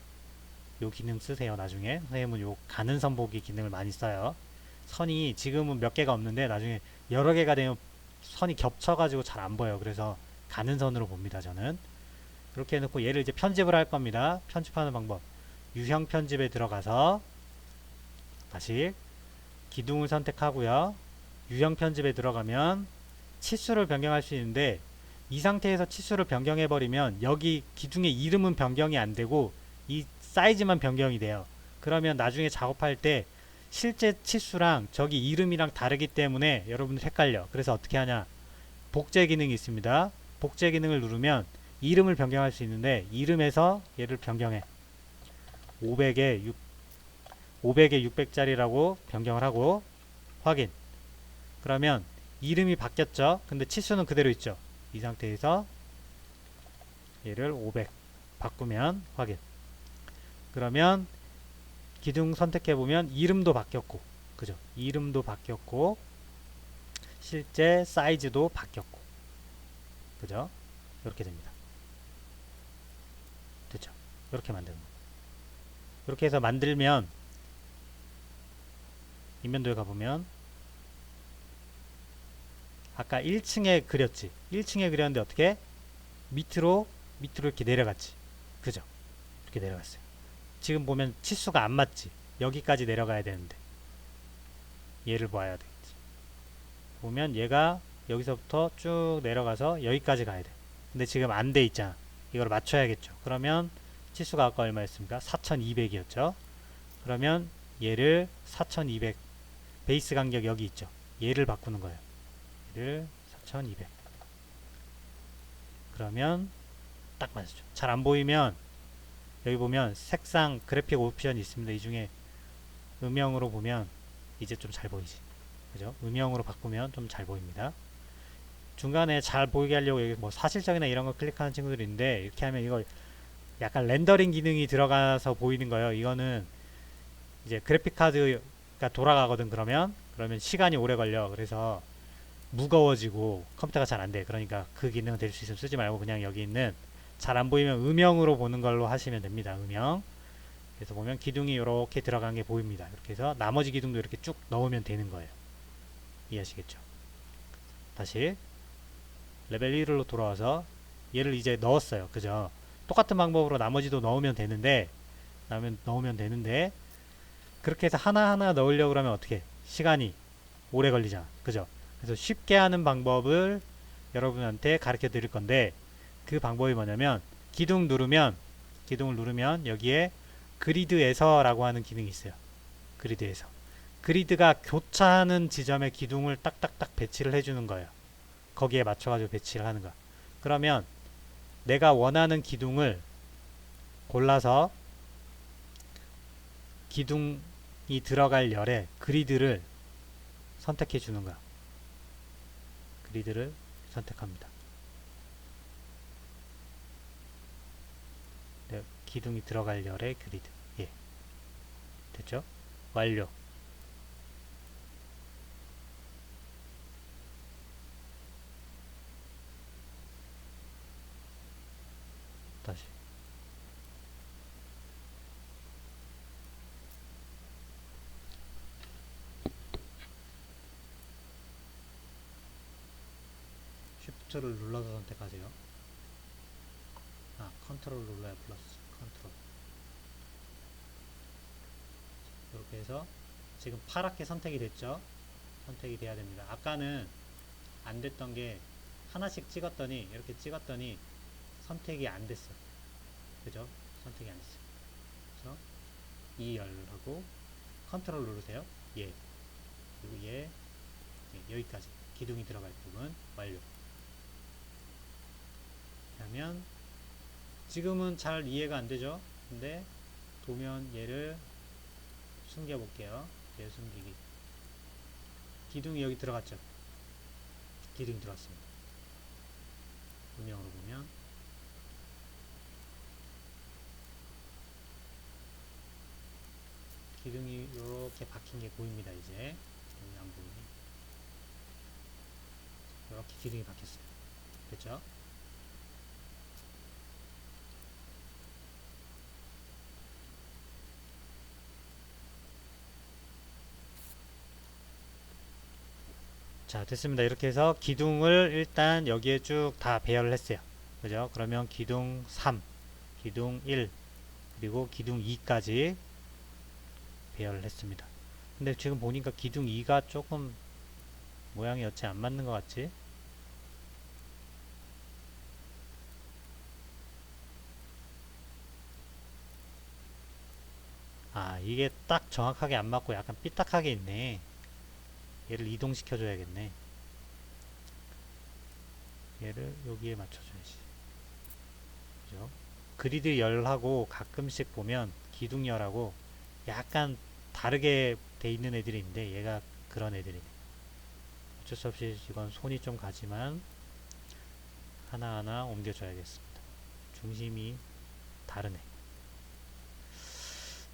요 기능 쓰세요. 나중에 선생님은 요 가는 선 보기 기능을 많이 써요. 선이 지금은 몇 개가 없는데 나중에 여러 개가 되면 선이 겹쳐가지고 잘 안 보여요. 그래서 가는 선으로 봅니다. 저는 이렇게 해놓고 얘를 이제 편집을 할 겁니다. 편집하는 방법, 유형 편집에 들어가서 다시 기둥을 선택하고요. 유형 편집에 들어가면 치수를 변경할 수 있는데 이 상태에서 치수를 변경해 버리면 여기 기둥의 이름은 변경이 안 되고 이 사이즈만 변경이 돼요. 그러면 나중에 작업할 때 실제 치수랑 저기 이름이랑 다르기 때문에 여러분들 헷갈려. 그래서 어떻게 하냐, 복제 기능이 있습니다. 복제 기능을 누르면 이름을 변경할 수 있는데 이름에서 얘를 변경해. 500에 600짜리라고 변경을 하고 확인. 그러면 이름이 바뀌었죠. 근데 치수는 그대로 있죠. 이 상태에서 얘를 500 바꾸면 확인. 그러면 기둥 선택해 보면 이름도 바뀌었고, 그죠? 이름도 바뀌었고 실제 사이즈도 바뀌었고, 그죠? 이렇게 됩니다. 됐죠? 이렇게 만드는 거. 이렇게 해서 만들면 인면도에 가보면 아까 1층에 그렸지. 1층에 그렸는데 어떻게? 밑으로 이렇게 내려갔지. 그죠? 이렇게 내려갔어요. 지금 보면 치수가 안 맞지. 여기까지 내려가야 되는데 얘를 봐야 되겠지. 보면 얘가 여기서부터 쭉 내려가서 여기까지 가야 돼. 근데 지금 안 돼 있잖아. 이걸 맞춰야겠죠. 그러면 치수가 아까 얼마였습니까? 4200이었죠. 그러면 얘를 4200, 베이스 간격 여기 있죠. 얘를 바꾸는 거예요. 얘를 4200. 그러면 딱 맞죠. 잘 안 보이면 여기 보면 색상 그래픽 옵션이 있습니다. 이 중에 음영으로 보면 이제 좀 잘 보이지. 그죠? 음영으로 바꾸면 좀 잘 보입니다. 중간에 잘 보이게 하려고 여기 뭐 사실적이나 이런 거 클릭하는 친구들이 있는데 이렇게 하면 이거 약간 렌더링 기능이 들어가서 보이는 거예요. 이거는 이제 그래픽 카드가 돌아가거든. 그러면 시간이 오래 걸려. 그래서 무거워지고 컴퓨터가 잘 안 돼. 그러니까 그 기능 될 수 있으면 쓰지 말고 그냥 여기 있는 잘 안 보이면 음영으로 보는 걸로 하시면 됩니다. 음영. 그래서 보면 기둥이 이렇게 들어간 게 보입니다. 이렇게 해서 나머지 기둥도 이렇게 쭉 넣으면 되는 거예요. 이해하시겠죠? 다시 레벨 1로 돌아와서 얘를 이제 넣었어요. 그죠? 똑같은 방법으로 나머지도 넣으면 되는데 그렇게 해서 하나하나 넣으려고 그러면 어떻게? 시간이 오래 걸리잖아. 그죠? 그래서 쉽게 하는 방법을 여러분한테 가르쳐 드릴 건데 그 방법이 뭐냐면 기둥을 누르면 여기에 그리드에서 라고 하는 기능이 있어요. 그리드에서. 그리드가 교차하는 지점에 기둥을 딱딱딱 배치를 해주는 거예요. 거기에 맞춰가지고 배치를 하는 거야. 그러면 내가 원하는 기둥을 골라서 기둥이 들어갈 열에 그리드를 선택해 주는 거야. 그리드를 선택합니다. 네, 기둥이 들어갈 열의 그리드. 예. 됐죠? 완료. 다시. 쉬프트를 눌러서 선택하세요. 컨트롤 눌러야 플러스. 컨트롤. 이렇게 해서 지금 파랗게 선택이 됐죠? 선택이 돼야 됩니다. 아까는 안 됐던 게 하나씩 찍었더니 이렇게 찍었더니 선택이 안 됐어. 그죠? 선택이 안 됐어. 그래서 ER하고 컨트롤 누르세요. 예. 그리고 예. 네, 여기까지 기둥이 들어갈 부분 완료. 그러면 지금은 잘 이해가 안 되죠? 근데 도면 얘를 숨겨 볼게요. 얘 숨기기. 기둥이 여기 들어갔죠? 기둥이 들어갔습니다. 음영으로 보면 기둥이 이렇게 박힌 게 보입니다. 이제 여기 안 보이네. 이렇게 기둥이 박혔어요. 됐죠? 자, 됐습니다. 이렇게 해서 기둥을 일단 여기에 쭉 다 배열을 했어요. 그죠? 그러면 기둥 3, 기둥 1, 그리고 기둥 2까지 배열을 했습니다. 근데 지금 보니까 기둥 2가 조금 모양이 여치 안 맞는 것 같지? 아, 이게 딱 정확하게 안 맞고 약간 삐딱하게 있네. 얘를 이동시켜 줘야겠네. 얘를 여기에 맞춰줘야지. 그죠? 그리드 열하고 가끔씩 보면 기둥열하고 약간 다르게 돼 있는 애들이 있는데 얘가 그런 애들이네. 어쩔 수 없이 이건 손이 좀 가지만 하나하나 옮겨줘야겠습니다. 중심이 다르네.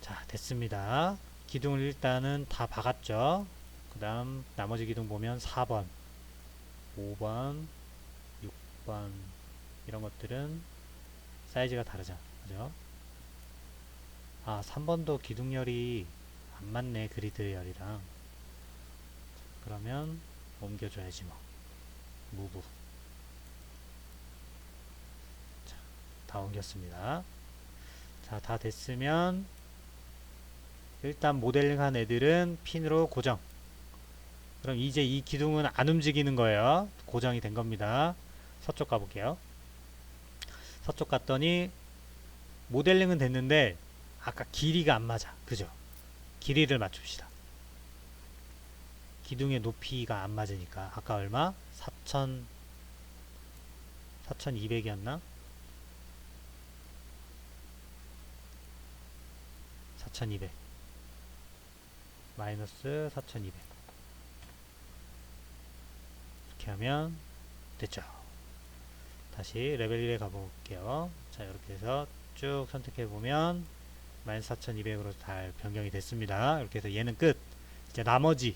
자, 됐습니다. 기둥을 일단은 다 박았죠. 그 다음 나머지 기둥 보면 4번, 5번, 6번 이런 것들은 사이즈가 다르잖아. 그죠? 아, 3번도 기둥열이 안 맞네. 그리드 열이랑. 그러면 옮겨줘야지 뭐. 무브. 자, 다 옮겼습니다. 자, 다 됐으면 일단 모델링한 애들은 핀으로 고정. 그럼 이제 이 기둥은 안 움직이는 거예요. 고정이 된 겁니다. 서쪽 가볼게요. 서쪽 갔더니 모델링은 됐는데 아까 길이가 안 맞아. 그죠? 길이를 맞춥시다. 기둥의 높이가 안 맞으니까 아까 얼마? 4200이었나? 4200 마이너스 4200 이렇게 하면 됐죠. 다시 레벨 1에 가볼게요. 자, 이렇게 해서 쭉 선택해보면 마이너스 4200으로 잘 변경이 됐습니다. 이렇게 해서 얘는 끝. 이제 나머지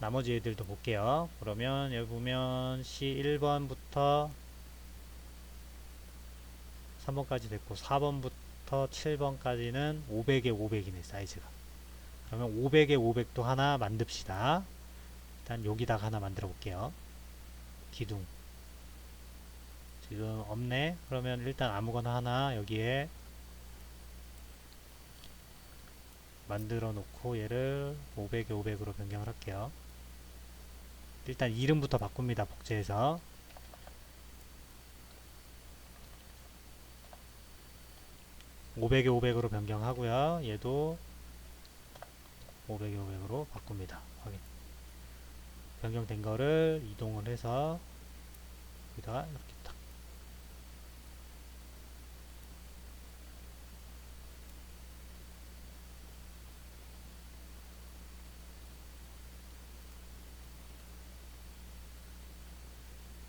애들도 볼게요. 그러면 여기 보면 C1번부터 3번까지 됐고 4번부터 7번까지는 500에 500이네 사이즈가. 그러면 500에 500도 하나 만듭시다. 일단 여기다가 하나 만들어 볼게요. 기둥 지금 없네. 그러면 일단 아무거나 하나 여기에 만들어 놓고 얘를 500에 500으로 변경을 할게요. 일단 이름부터 바꿉니다. 복제해서 500에 500으로 변경하고요. 얘도 500에 500으로 바꿉니다. 확인. 변경된 거를 이동을 해서 여기다가 이렇게 딱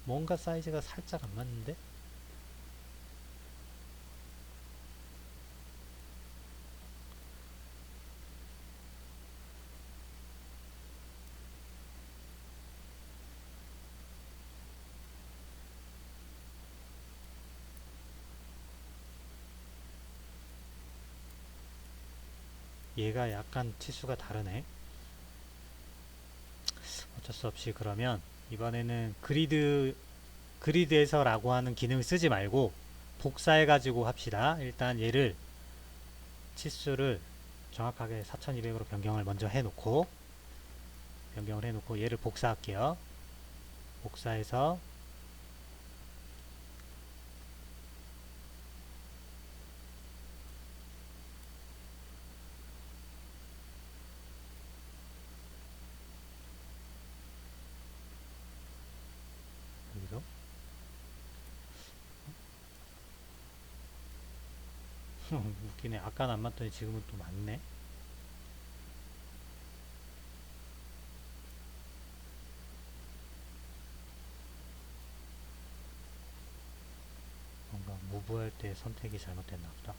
뭔가 사이즈가 살짝 안 맞는데? 얘가 약간 치수가 다르네. 어쩔 수 없이 그러면 이번에는 그리드에서 라고 하는 기능을 쓰지 말고 복사해 가지고 합시다. 일단 얘를 치수를 정확하게 4200으로 변경을 먼저 해놓고 얘를 복사할게요. 복사해서 여기서 웃기네. 아까는 안 맞더니 지금은 또 맞네. 뭔가 무브할 때 선택이 잘못됐나 보다.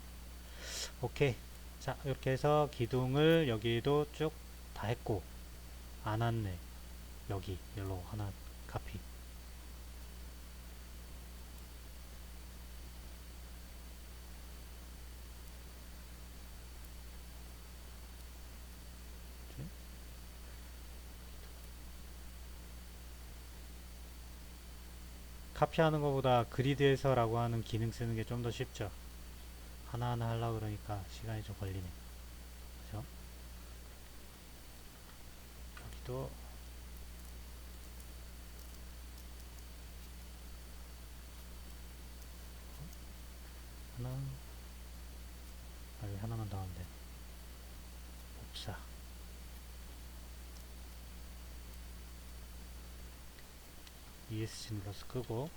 오케이. 자, 이렇게 해서 기둥을 여기도 쭉 다 했고, 안 왔네. 여기, 여기로 하나 카피. 카피하는 것보다 그리드에서라고 하는 기능 쓰는 게 좀 더 쉽죠. 하나하나 하려고 그러니까 시간이 좀 걸리네. 그죠? 여기도 하나, 여기 하나만 더 하면 돼. 옵사. ESC 눌러서 끄고.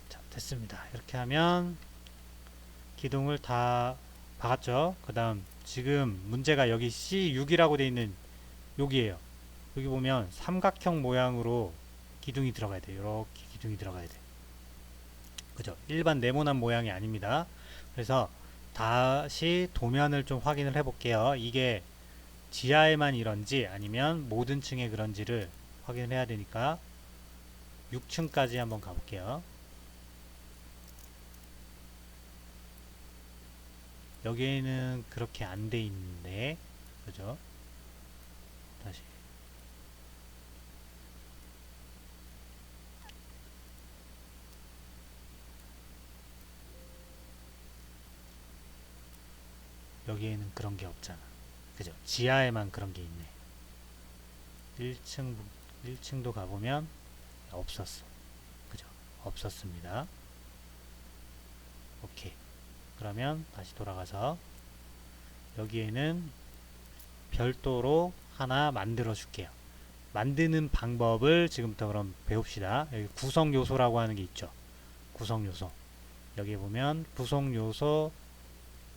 자, 됐습니다. 이렇게 하면 기둥을 다 박았죠. 그 다음 지금 문제가 여기 C6이라고 되어 있는 여기에요. 여기 보면 삼각형 모양으로 기둥이 들어가야 돼요. 이렇게 기둥이 들어가야 돼. 그죠? 일반 네모난 모양이 아닙니다. 그래서 다시 도면을 좀 확인을 해 볼게요. 이게 지하에만 이런지 아니면 모든 층에 그런지를 확인을 해야 되니까 6층까지 한번 가볼게요. 여기에는 그렇게 안 돼 있는데, 그죠? 다시. 여기에는 그런 게 없잖아. 그죠? 지하에만 그런 게 있네. 1층도 가보면 없었어. 그죠? 없었습니다. 오케이. 그러면 다시 돌아가서 여기에는 별도로 하나 만들어 줄게요. 만드는 방법을 지금부터 그럼 배웁시다. 여기 구성 요소라고 하는 게 있죠. 구성 요소. 여기 보면 구성 요소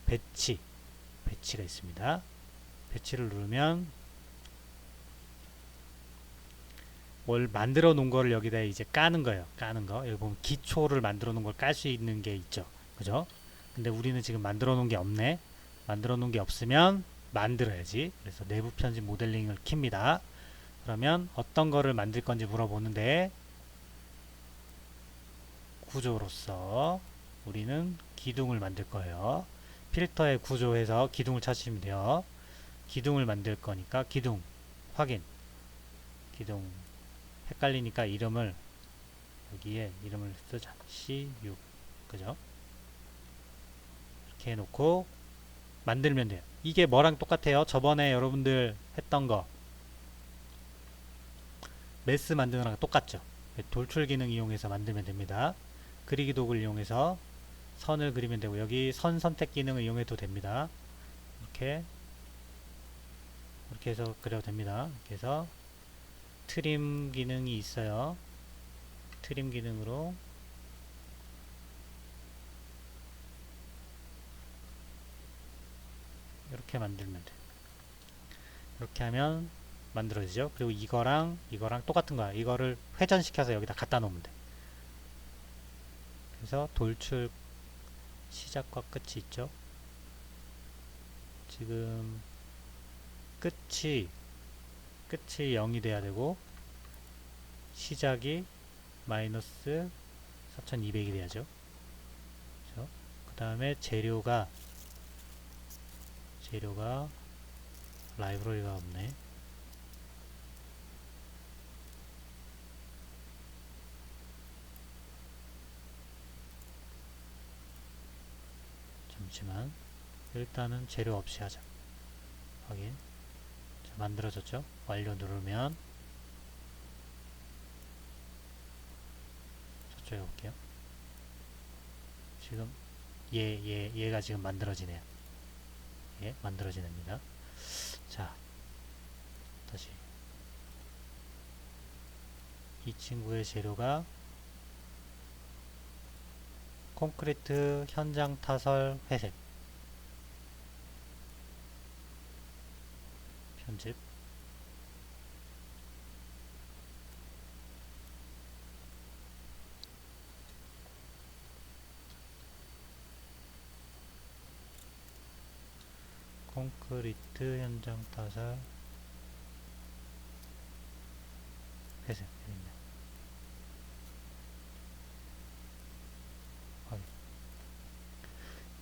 배치가 있습니다. 배치를 누르면 뭘 만들어 놓은 거를 여기다 이제 까는 거예요. 까는 거. 여기 보면 기초를 만들어 놓은 걸 깔 수 있는 게 있죠. 그죠? 근데 우리는 지금 만들어 놓은 게 없네. 만들어 놓은 게 없으면 만들어야지. 그래서 내부 편집 모델링을 킵니다. 그러면 어떤 거를 만들 건지 물어보는데 구조로서 우리는 기둥을 만들 거예요. 필터에 구조해서 기둥을 찾으시면 돼요. 기둥을 만들 거니까 기둥 확인. 기둥 헷갈리니까 이름을 여기에 이름을 쓰자. C6 그죠? 이렇게 해놓고 만들면 돼요. 이게 뭐랑 똑같아요? 저번에 여러분들 했던 거 메스 만드는 거랑 똑같죠? 돌출 기능 이용해서 만들면 됩니다. 그리기 도구를 이용해서 선을 그리면 되고 여기 선 선택 기능을 이용해도 됩니다. 이렇게 해서 그려도 됩니다. 이렇게 해서 트림 기능이 있어요. 트림 기능으로 이렇게 만들면 돼. 이렇게 하면 만들어지죠. 그리고 이거랑 똑같은 거야. 이거를 회전시켜서 여기다 갖다 놓으면 돼. 그래서 돌출 시작과 끝이 있죠. 지금 끝이 0이 돼야 되고 시작이 마이너스 4200이 돼야죠. 그 다음에 재료가 라이브러리가 없네. 잠시만. 일단은 재료 없이 하자. 확인. 자, 만들어졌죠? 완료 누르면 저쪽에 볼게요. 지금 얘가 지금 만들어지네요. 예, 만들어지냅니다. 자, 다시 이 친구의 재료가 콘크리트 현장 타설 회색 편집 콘크리트 현장 타살 회생 됐네.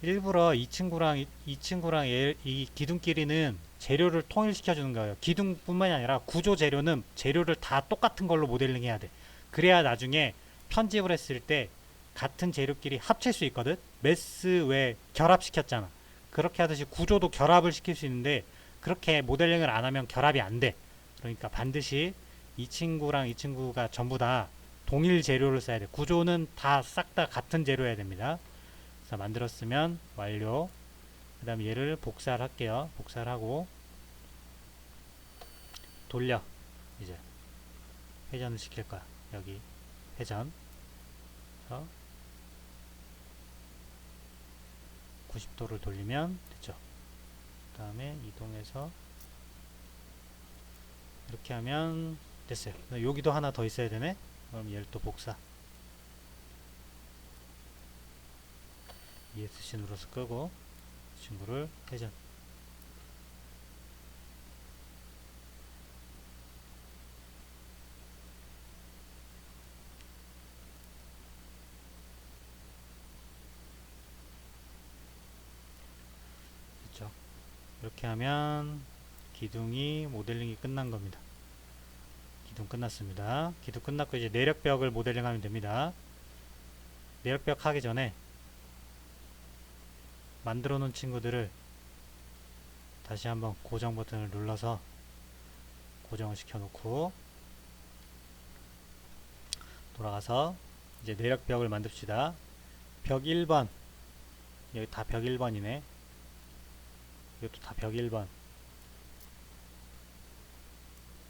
일부러 이 친구랑 이 기둥끼리는 재료를 통일시켜 주는 거예요. 기둥뿐만이 아니라 구조 재료는 재료를 다 똑같은 걸로 모델링 해야 돼. 그래야 나중에 편집을 했을 때 같은 재료끼리 합칠 수 있거든. 메스 왜 결합시켰잖아. 그렇게 하듯이 구조도 결합을 시킬 수 있는데 그렇게 모델링을 안 하면 결합이 안 돼. 그러니까 반드시 이 친구랑 이 친구가 전부 다 동일 재료를 써야 돼. 구조는 다 싹 다 같은 재료여야 됩니다. 자, 만들었으면 완료. 그 다음에 얘를 복사를 할게요. 복사를 하고 돌려. 이제 회전을 시킬 거야. 여기 회전. 90도를 돌리면 됐죠. 그 다음에 이동해서 이렇게 하면 됐어요. 여기도 하나 더 있어야 되네. 그럼 얘를 또 복사. ESC 눌러서 끄고 친구를 회전. 됐죠. 이렇게 하면 기둥이 모델링이 끝난 겁니다. 기둥 끝났습니다. 기둥 끝났고 이제 내력벽을 모델링 하면 됩니다. 내력벽 하기 전에 만들어 놓은 친구들을 다시 한번 고정 버튼을 눌러서 고정을 시켜 놓고 돌아가서 이제 내력벽을 만듭시다. 벽 1번. 여기 다 벽 1번이네. 이것도 다 벽 1번.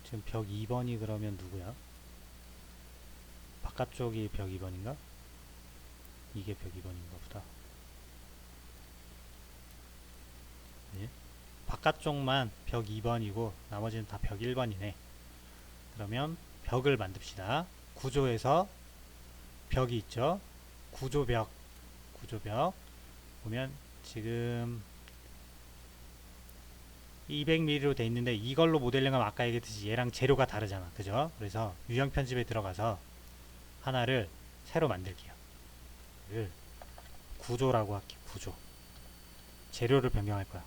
지금 벽 2번이 그러면 누구야? 바깥쪽이 벽 2번인가? 이게 벽 2번인가 보다. 네? 바깥쪽만 벽 2번이고 나머지는 다 벽 1번이네. 그러면 벽을 만듭시다. 구조에서 벽이 있죠. 구조벽 보면 지금 200mm로 돼 있는데 이걸로 모델링하면 아까 얘기했듯이 얘랑 재료가 다르잖아. 그죠? 그래서 유형 편집에 들어가서 하나를 새로 만들게요. 구조라고 할게요. 구조. 재료를 변경할 거야.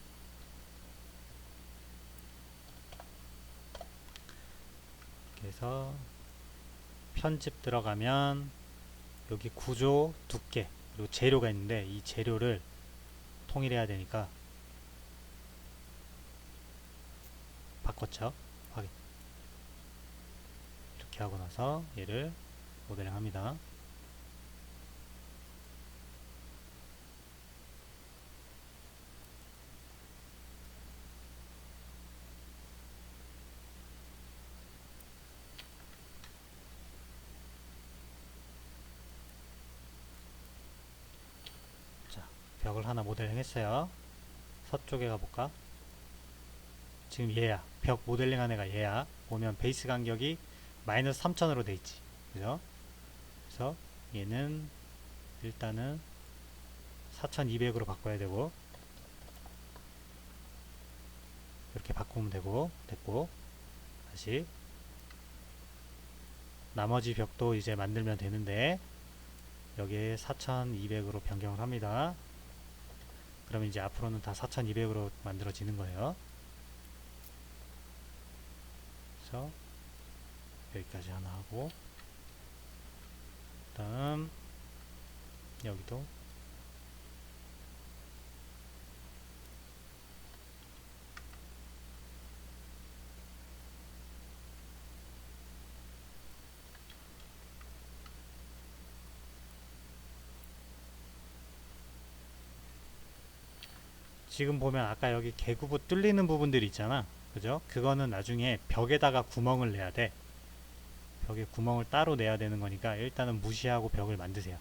그래서 편집 들어가면 여기 구조 두께 그리고 재료가 있는데 이 재료를 통일해야 되니까 바꿨죠. 확인. 이렇게 하고 나서 얘를 모델링 합니다. 자, 벽을 하나 모델링 했어요. 서쪽에 가볼까? 지금 얘야. 벽 모델링 한 애가 얘야. 보면 베이스 간격이 마이너스 3000으로 돼 있지. 그죠? 그래서 얘는 일단은 4200으로 바꿔야 되고 이렇게 바꾸면 되고 됐고 다시 나머지 벽도 이제 만들면 되는데 여기에 4200으로 변경을 합니다. 그러면 이제 앞으로는 다 4200으로 만들어지는 거예요. 그래서 여기까지 하나 하고 다음 여기도 지금 보면 아까 여기 개구부 뚫리는 부분들이 있잖아. 그죠? 그거는 나중에 벽에다가 구멍을 내야 돼. 벽에 구멍을 따로 내야 되는 거니까 일단은 무시하고 벽을 만드세요.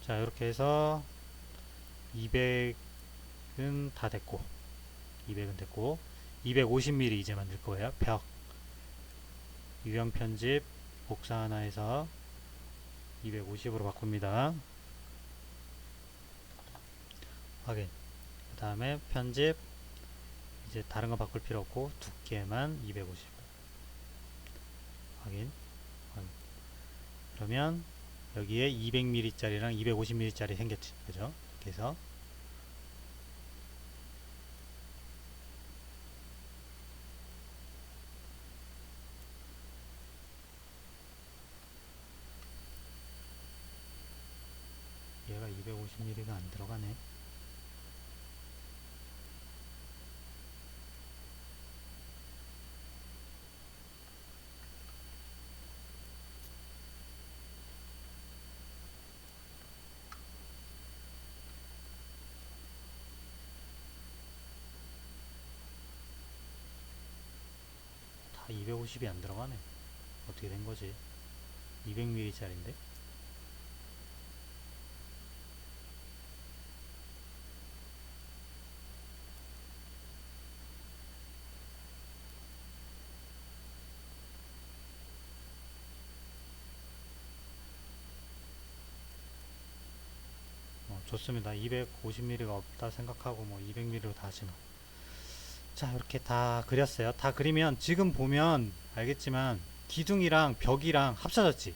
자, 이렇게 해서 200은 다 됐고 200은 됐고 250mm 이제 만들 거예요. 벽 유형 편집 복사 하나 해서 250으로 바꿉니다. 확인. 그 다음에 편집 이제 다른 거 바꿀 필요 없고 두께만 250 확인. 확인. 그러면 여기에 200mm 짜리랑 250mm 짜리 생겼지, 그죠? 이렇게 해서 얘가 250mm가 안 들어가네. 다 250이 안 들어가네. 어떻게 된 거지? 200mm 짜리인데? 좋습니다. 250mm가 없다 생각하고 뭐 200mm로 다 하시나. 자, 이렇게 다 그렸어요. 다 그리면 지금 보면 알겠지만 기둥이랑 벽이랑 합쳐졌지.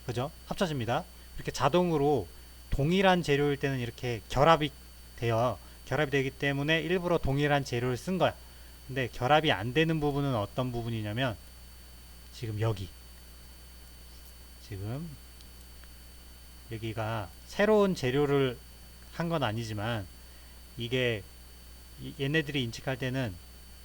그죠? 합쳐집니다. 이렇게 자동으로 동일한 재료일 때는 이렇게 결합이 돼요. 결합이 되기 때문에 일부러 동일한 재료를 쓴 거야. 근데 결합이 안 되는 부분은 어떤 부분이냐면 지금 지금 여기가 새로운 재료를 한 건 아니지만 이게 얘네들이 인식할 때는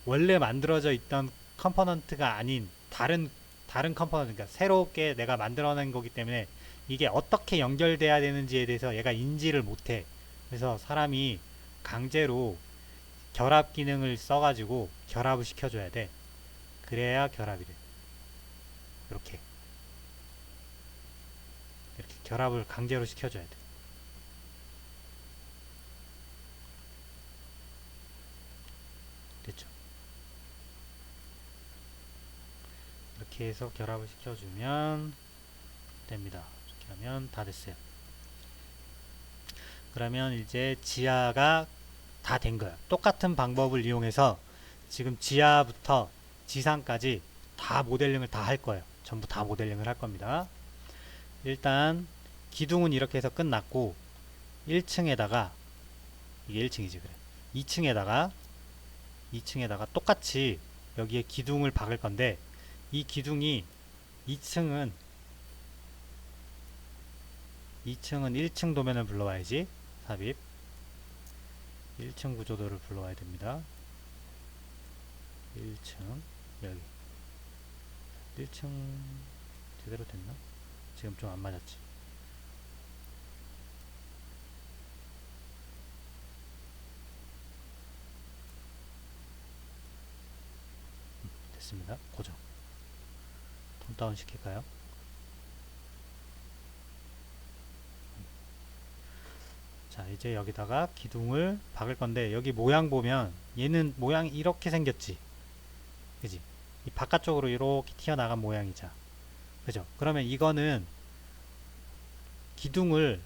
원래 만들어져 있던 컴포넌트가 아닌 다른 컴포넌트, 그러니까 새롭게 내가 만들어낸 거기 때문에 이게 어떻게 연결돼야 되는지에 대해서 얘가 인지를 못해. 그래서 사람이 강제로 결합 기능을 써가지고 결합을 시켜줘야 돼. 그래야 결합이 돼. 이렇게 결합을 강제로 시켜줘야 돼. 됐죠? 이렇게 해서 결합을 시켜주면 됩니다. 이렇게 하면 다 됐어요. 그러면 이제 지하가 다 된 거예요. 똑같은 방법을 이용해서 지금 지하부터 지상까지 다 모델링을 다 할 거예요. 전부 다 모델링을 할 겁니다. 일단 기둥은 이렇게 해서 끝났고 1층에다가 이게 1층이지 그래. 2층에다가 똑같이 여기에 기둥을 박을 건데 이 기둥이 2층은 1층 도면을 불러와야지. 삽입 1층 구조도를 불러와야 됩니다. 1층 여기 1층 제대로 됐나? 지금 좀 안 맞았지. 됐습니다. 고정. 톤 다운 시킬까요? 자, 이제 여기다가 기둥을 박을 건데 여기 모양 보면 얘는 모양이 이렇게 생겼지. 그지? 이 바깥쪽으로 이렇게 튀어나간 모양이자. 그죠? 그러면 이거는 기둥을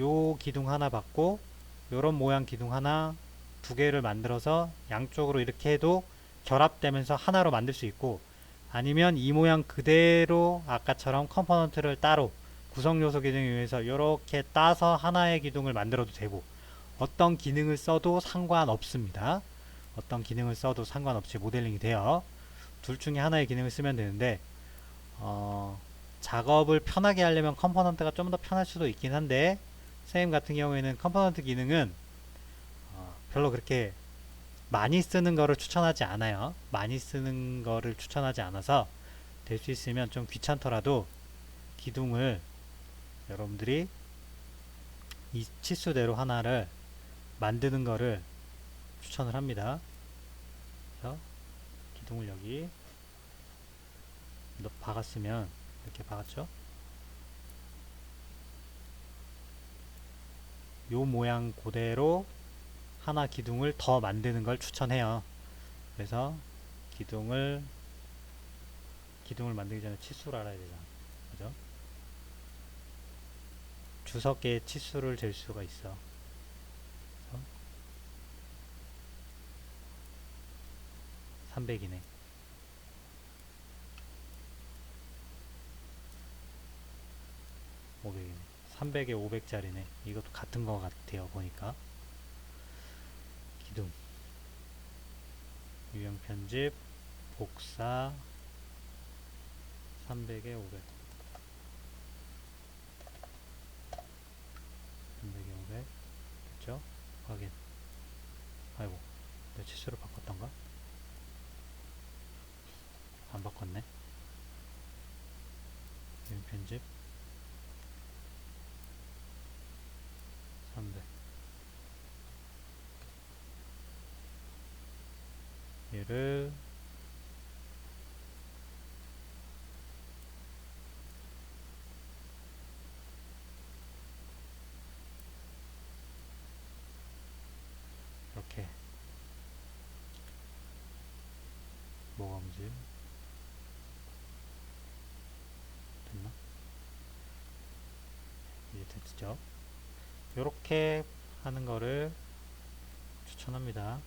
요 기둥 하나 받고 요런 모양 기둥 하나 두 개를 만들어서 양쪽으로 이렇게 해도 결합되면서 하나로 만들 수 있고 아니면 이 모양 그대로 아까처럼 컴포넌트를 따로 구성요소 기둥에 의해서 이렇게 따서 하나의 기둥을 만들어도 되고 어떤 기능을 써도 상관없습니다. 어떤 기능을 써도 상관없이 모델링이 돼요. 둘 중에 하나의 기능을 쓰면 되는데 작업을 편하게 하려면 컴포넌트가 좀 더 편할 수도 있긴 한데 선생님 같은 경우에는 컴포넌트 기능은 별로 그렇게 많이 쓰는 거를 추천하지 않아요. 많이 쓰는 거를 추천하지 않아서 될 수 있으면 좀 귀찮더라도 기둥을 여러분들이 이 치수대로 하나를 만드는 거를 추천을 합니다. 그래서 기둥을 여기 박았으면 이렇게 박았죠. 요 모양 그대로 하나 기둥을 더 만드는 걸 추천해요. 그래서 기둥을 만들기 전에 치수를 알아야 되잖아. 그죠? 주석의 치수를 잴 수가 있어. 300이네. 500이네. 300에 500짜리네. 이것도 같은 거 같아요. 보니까. 기둥. 유형 편집. 복사. 300에 500. 300에 500. 됐죠? 확인. 아이고. 내 치수를 바꿨던가? 안 바꿨네. 유형 편집. 300. 얘를 이렇게 뭐가 문제? 됐나? 이제 됐죠? 요렇게 하는 거를 추천합니다.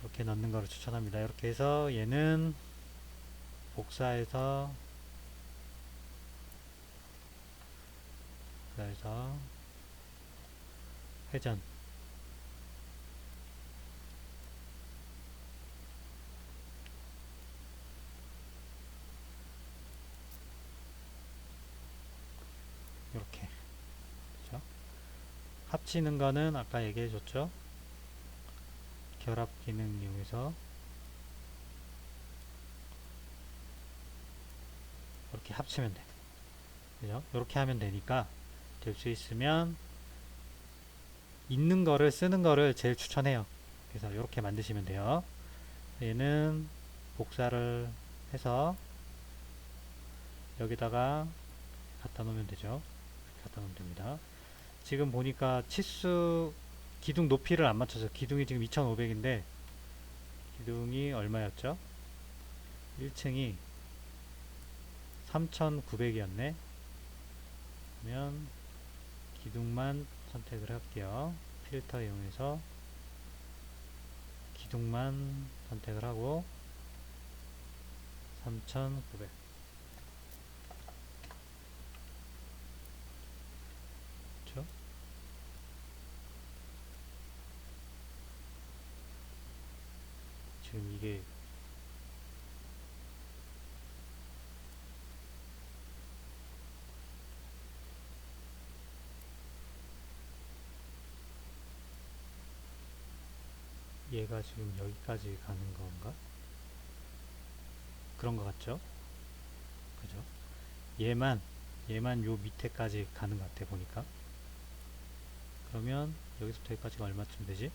이렇게 넣는 거를 추천합니다. 이렇게 해서 얘는 복사해서 회전 이렇게 그렇죠? 합치는 거는 아까 얘기해 줬죠? 결합 기능 이용해서 이렇게 합치면 돼. 그죠? 이렇게 하면 되니까 될 수 있으면 있는 거를 쓰는 거를 제일 추천해요. 그래서 이렇게 만드시면 돼요. 얘는 복사를 해서 여기다가 갖다 놓으면 되죠. 갖다 놓으면 됩니다. 지금 보니까 치수 기둥 높이를 안 맞춰서 기둥이 지금 2500인데 기둥이 얼마였죠? 1층이 3900이었네. 그러면 기둥만 선택을 할게요. 필터 이용해서 기둥만 선택을 하고 3900 그렇죠? 지금 이게 얘가 지금 여기까지 가는 건가? 그런 것 같죠? 그죠? 얘만 요 밑에까지 가는 것 같아 보니까. 그러면 여기서부터 여기까지가 얼마쯤 되지?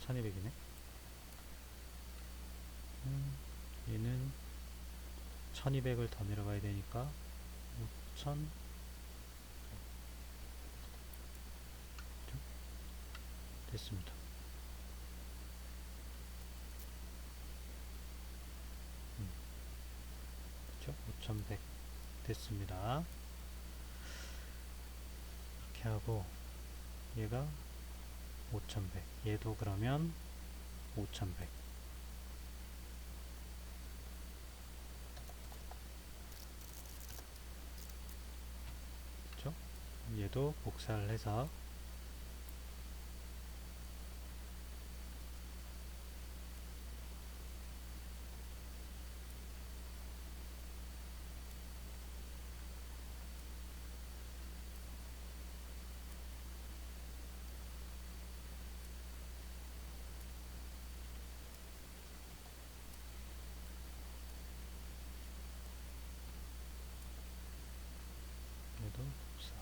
1200이네. 얘는 1200을 더 내려가야 되니까 5000 됐습니다. 그렇죠? 5100 됐습니다. 이렇게 하고 얘가 5100 얘도 그러면 5100 그렇죠? 얘도 복사를 해서 얘도 복사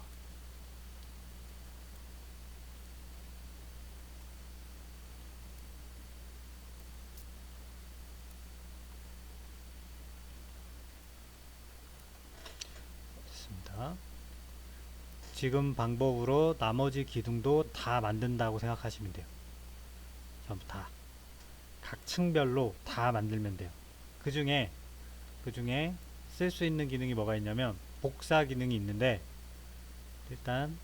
지금 방법으로 나머지 기둥도 다 만든다고 생각하시면 돼요. 전부 다. 각 층별로 다 만들면 돼요. 그 중에 쓸 수 있는 기능이 뭐가 있냐면 복사 기능이 있는데, 일단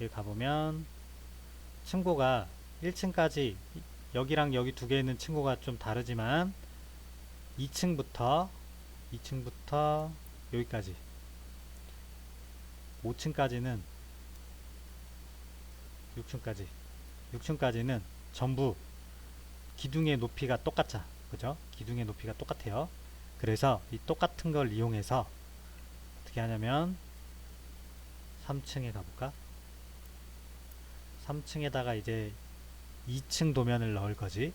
여기 가보면 층고가 1층까지, 여기랑 여기 두 개 있는 층고가 좀 다르지만 2층부터 여기까지 5층까지는 6층까지는 전부 기둥의 높이가 똑같죠. 그죠? 기둥의 높이가 똑같아요. 그래서 이 똑같은 걸 이용해서 어떻게 하냐면 3층에 가볼까? 3층에다가 이제 2층 도면을 넣을 거지.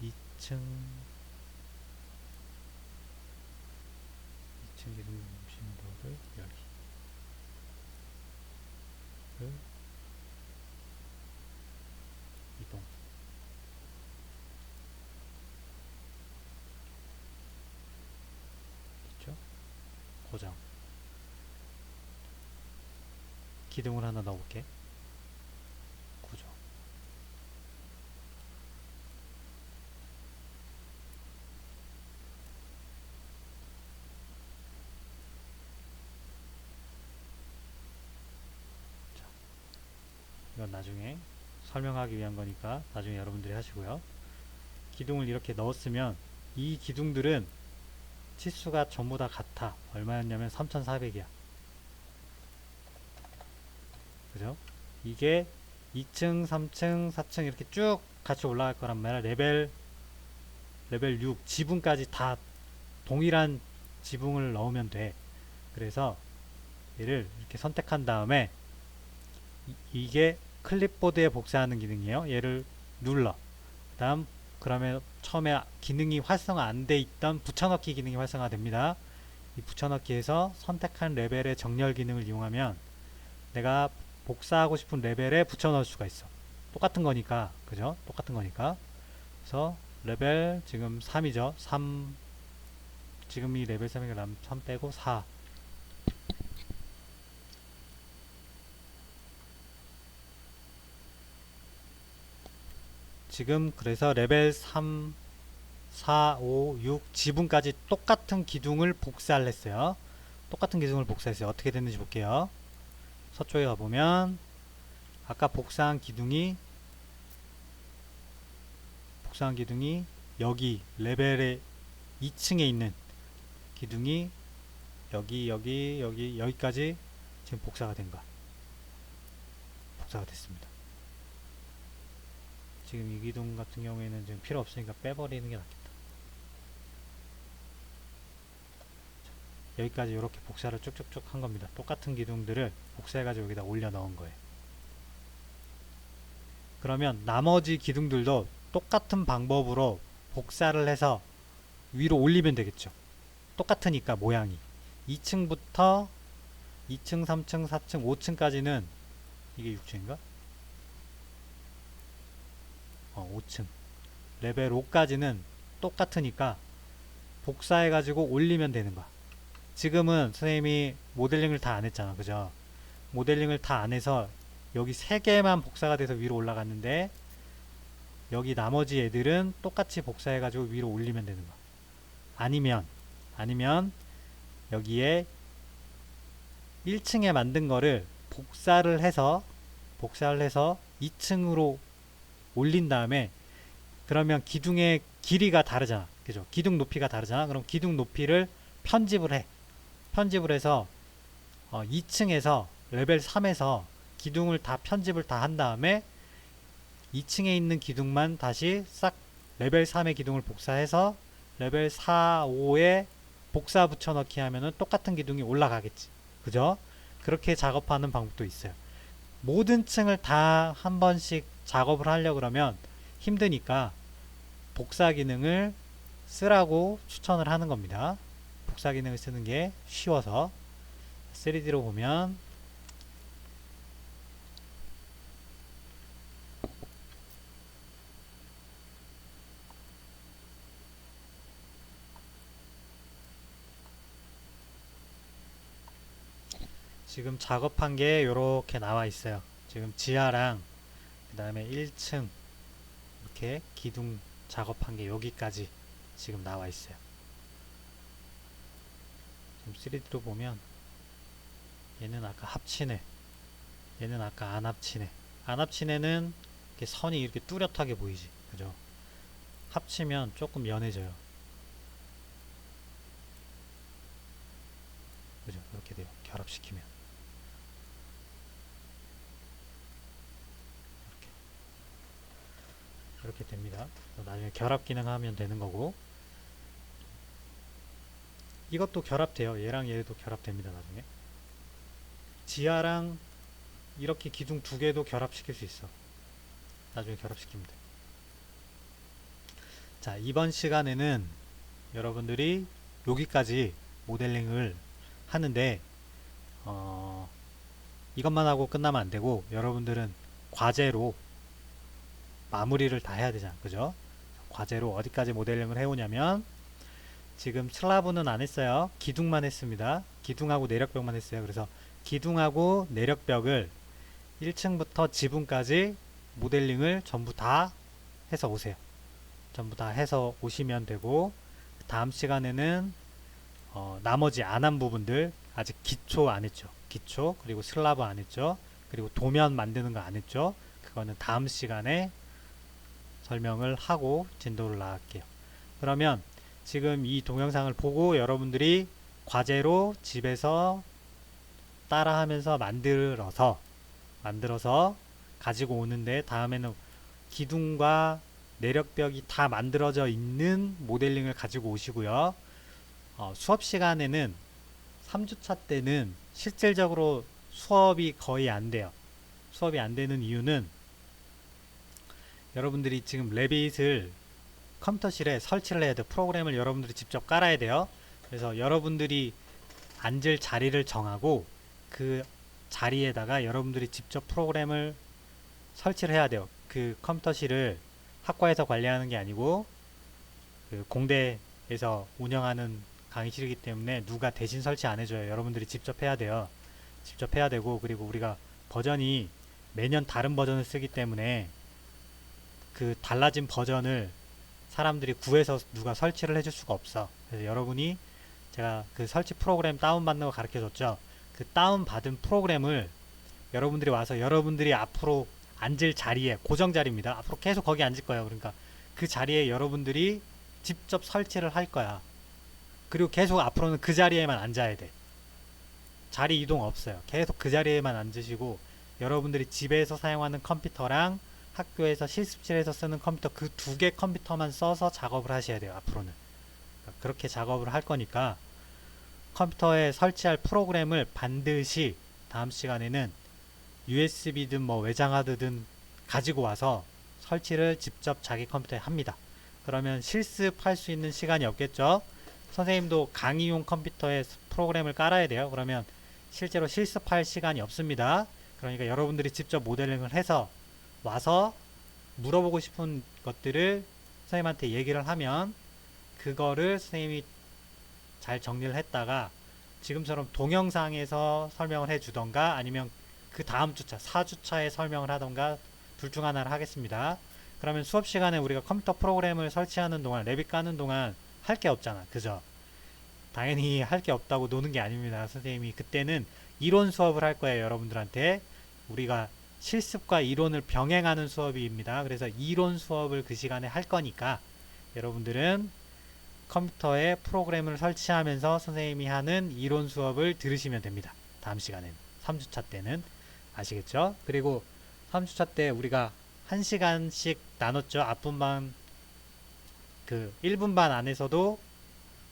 2층 기둥 심도를 여기 이동. 있죠? 고정. 기둥을 하나 넣어볼게. 구조. 자, 이건 나중에 설명하기 위한 거니까 나중에 여러분들이 하시고요. 기둥을 이렇게 넣었으면 이 기둥들은 치수가 전부 다 같아. 얼마였냐면 3400이야. 그죠? 이게 2층, 3층, 4층 이렇게 쭉 같이 올라갈 거란 말이야. 레벨 6 지붕까지 다 동일한 지붕을 넣으면 돼. 그래서 얘를 이렇게 선택한 다음에 이게 클립보드에 복사하는 기능이에요. 얘를 눌러. 다음 그러면 처음에 기능이 활성화 안 돼 있던 붙여넣기 기능이 활성화됩니다. 이 붙여넣기에서 선택한 레벨의 정렬 기능을 이용하면 내가 복사하고 싶은 레벨에 붙여넣을 수가 있어. 똑같은 거니까. 그죠? 똑같은 거니까. 그래서 레벨 지금 3이죠. 3, 지금이 레벨 3이니까 3 빼고 4. 지금 그래서 레벨 3, 4, 5, 6 지붕까지 똑같은 기둥을 복사를 했어요. 똑같은 기둥을 복사했어요. 어떻게 됐는지 볼게요. 서쪽에 가보면 아까 복사한 기둥이 여기 레벨의 2층에 있는 기둥이 여기까지 지금 복사가 된 거야. 복사가 됐습니다. 지금 이 기둥 같은 경우에는 지금 필요 없으니까 빼버리는 게 낫겠다. 여기까지 이렇게 복사를 쭉쭉쭉 한 겁니다. 똑같은 기둥들을 복사해가지고 여기다 올려 넣은 거예요. 그러면 나머지 기둥들도 똑같은 방법으로 복사를 해서 위로 올리면 되겠죠. 똑같으니까 모양이 2층부터 2층, 3층, 4층, 5층까지는 이게 6층인가? 5층 레벨 5까지는 똑같으니까 복사해가지고 올리면 되는 거야. 지금은 선생님이 모델링을 다 안 했잖아. 그죠? 모델링을 다 안 해서 여기 3개만 복사가 돼서 위로 올라갔는데 여기 나머지 애들은 똑같이 복사해가지고 위로 올리면 되는 거야. 아니면 여기에 1층에 만든 거를 복사를 해서 2층으로 올린 다음에, 그러면 기둥의 길이가 다르잖아. 그죠? 기둥 높이가 다르잖아. 그럼 기둥 높이를 편집을 해. 편집을 해서 2층에서 레벨 3에서 기둥을 다 편집을 다 한 다음에 2층에 있는 기둥만 다시 싹 레벨 3의 기둥을 복사해서 레벨 4, 5에 복사 붙여넣기 하면은 똑같은 기둥이 올라가겠지. 그죠? 그렇게 작업하는 방법도 있어요. 모든 층을 다 한 번씩 작업을 하려고 그러면 힘드니까 복사 기능을 쓰라고 추천을 하는 겁니다. 복사 기능을 쓰는 게 쉬워서. 3D로 보면 지금 작업한 게 요렇게 나와 있어요. 지금 지하랑 그 다음에 1층 이렇게 기둥 작업한 게 여기까지 지금 나와 있어요. 지금 3D로 보면 얘는 아까 합치네, 얘는 아까 안 합치네. 안 합치네는 이렇게 선이 이렇게 뚜렷하게 보이지, 그죠? 합치면 조금 연해져요. 그죠? 이렇게 돼요. 결합시키면 이렇게 됩니다. 나중에 결합 기능 하면 되는 거고, 이것도 결합돼요. 얘랑 얘도 결합됩니다. 나중에 지하랑 이렇게 기둥 두 개도 결합시킬 수 있어. 나중에 결합시키면 돼. 자, 이번 시간에는 여러분들이 여기까지 모델링을 하는데 이것만 하고 끝나면 안 되고 여러분들은 과제로 마무리를 다 해야 되잖아, 그죠? 과제로 어디까지 모델링을 해오냐면 지금 슬라브는 안 했어요. 기둥만 했습니다. 기둥하고 내력벽만 했어요. 그래서 기둥하고 내력벽을 1층부터 지붕까지 모델링을 전부 다 해서 오세요. 전부 다 해서 오시면 되고, 다음 시간에는 나머지 안 한 부분들, 아직 기초 안 했죠. 기초, 그리고 슬라브 안 했죠. 그리고 도면 만드는 거 안 했죠. 그거는 다음 시간에 설명을 하고 진도를 나갈게요. 그러면 지금 이 동영상을 보고 여러분들이 과제로 집에서 따라하면서 만들어서 가지고 오는데, 다음에는 기둥과 내력벽이 다 만들어져 있는 모델링을 가지고 오시고요. 수업 시간에는 3주차 때는 실질적으로 수업이 거의 안 돼요. 수업이 안 되는 이유는 여러분들이 지금 레빗을 컴퓨터실에 설치를 해야 돼요. 프로그램을 여러분들이 직접 깔아야 돼요. 그래서 여러분들이 앉을 자리를 정하고 그 자리에다가 여러분들이 직접 프로그램을 설치를 해야 돼요. 그 컴퓨터실을 학과에서 관리하는 게 아니고 그 공대에서 운영하는 강의실이기 때문에 누가 대신 설치 안 해줘요. 여러분들이 직접 해야 돼요. 직접 해야 되고, 그리고 우리가 버전이 매년 다른 버전을 쓰기 때문에 그 달라진 버전을 사람들이 구해서 누가 설치를 해줄 수가 없어. 그래서 여러분이, 제가 그 설치 프로그램 다운받는 거 가르쳐 줬죠. 그 다운받은 프로그램을 여러분들이 와서 여러분들이 앞으로 앉을 자리에, 고정 자리입니다. 앞으로 계속 거기 앉을 거예요. 그러니까 그 자리에 여러분들이 직접 설치를 할 거야. 그리고 계속 앞으로는 그 자리에만 앉아야 돼. 자리 이동 없어요. 계속 그 자리에만 앉으시고, 여러분들이 집에서 사용하는 컴퓨터랑 학교에서 실습실에서 쓰는 컴퓨터, 그 두 개 컴퓨터만 써서 작업을 하셔야 돼요. 앞으로는. 그러니까 그렇게 작업을 할 거니까 컴퓨터에 설치할 프로그램을 반드시 다음 시간에는 USB든 뭐 외장하드든 가지고 와서 설치를 직접 자기 컴퓨터에 합니다. 그러면 실습할 수 있는 시간이 없겠죠. 선생님도 강의용 컴퓨터에 프로그램을 깔아야 돼요. 그러면 실제로 실습할 시간이 없습니다. 그러니까 여러분들이 직접 모델링을 해서 와서 물어보고 싶은 것들을 선생님한테 얘기를 하면 그거를 선생님이 잘 정리를 했다가 지금처럼 동영상에서 설명을 해 주던가 아니면 그 다음 주차 4주차에 설명을 하던가 둘 중 하나를 하겠습니다. 그러면 수업 시간에 우리가 컴퓨터 프로그램을 설치하는 동안, 레빗 까는 동안 할 게 없잖아. 그죠? 당연히 할 게 없다고 노는 게 아닙니다. 선생님이 그때는 이론 수업을 할 거예요. 여러분들한테. 우리가 실습과 이론을 병행하는 수업입니다. 그래서 이론 수업을 그 시간에 할 거니까 여러분들은 컴퓨터에 프로그램을 설치하면서 선생님이 하는 이론 수업을 들으시면 됩니다. 다음 시간에는. 3주차 때는. 아시겠죠? 그리고 3주차 때 우리가 1시간씩 나눴죠. 앞분반, 그 1분반 안에서도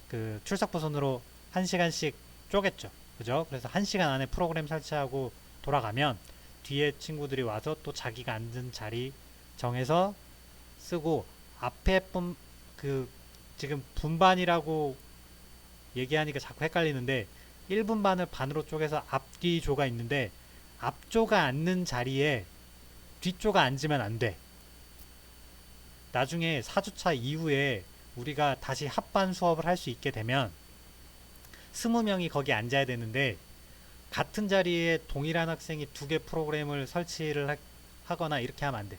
그 출석부선으로 1시간씩 쪼갰죠. 그죠? 그래서 1시간 안에 프로그램 설치하고 돌아가면 뒤에 친구들이 와서 또 자기가 앉은 자리 정해서 쓰고, 앞에 그 지금 분반이라고 얘기하니까 자꾸 헷갈리는데 1분반을 반으로 쪼개서 앞뒤 조가 있는데 앞조가 앉는 자리에 뒤조가 앉으면 안 돼. 나중에 4주차 이후에 우리가 다시 합반 수업을 할 수 있게 되면 20명이 거기 앉아야 되는데 같은 자리에 동일한 학생이 두 개 프로그램을 설치를 하거나 이렇게 하면 안 돼.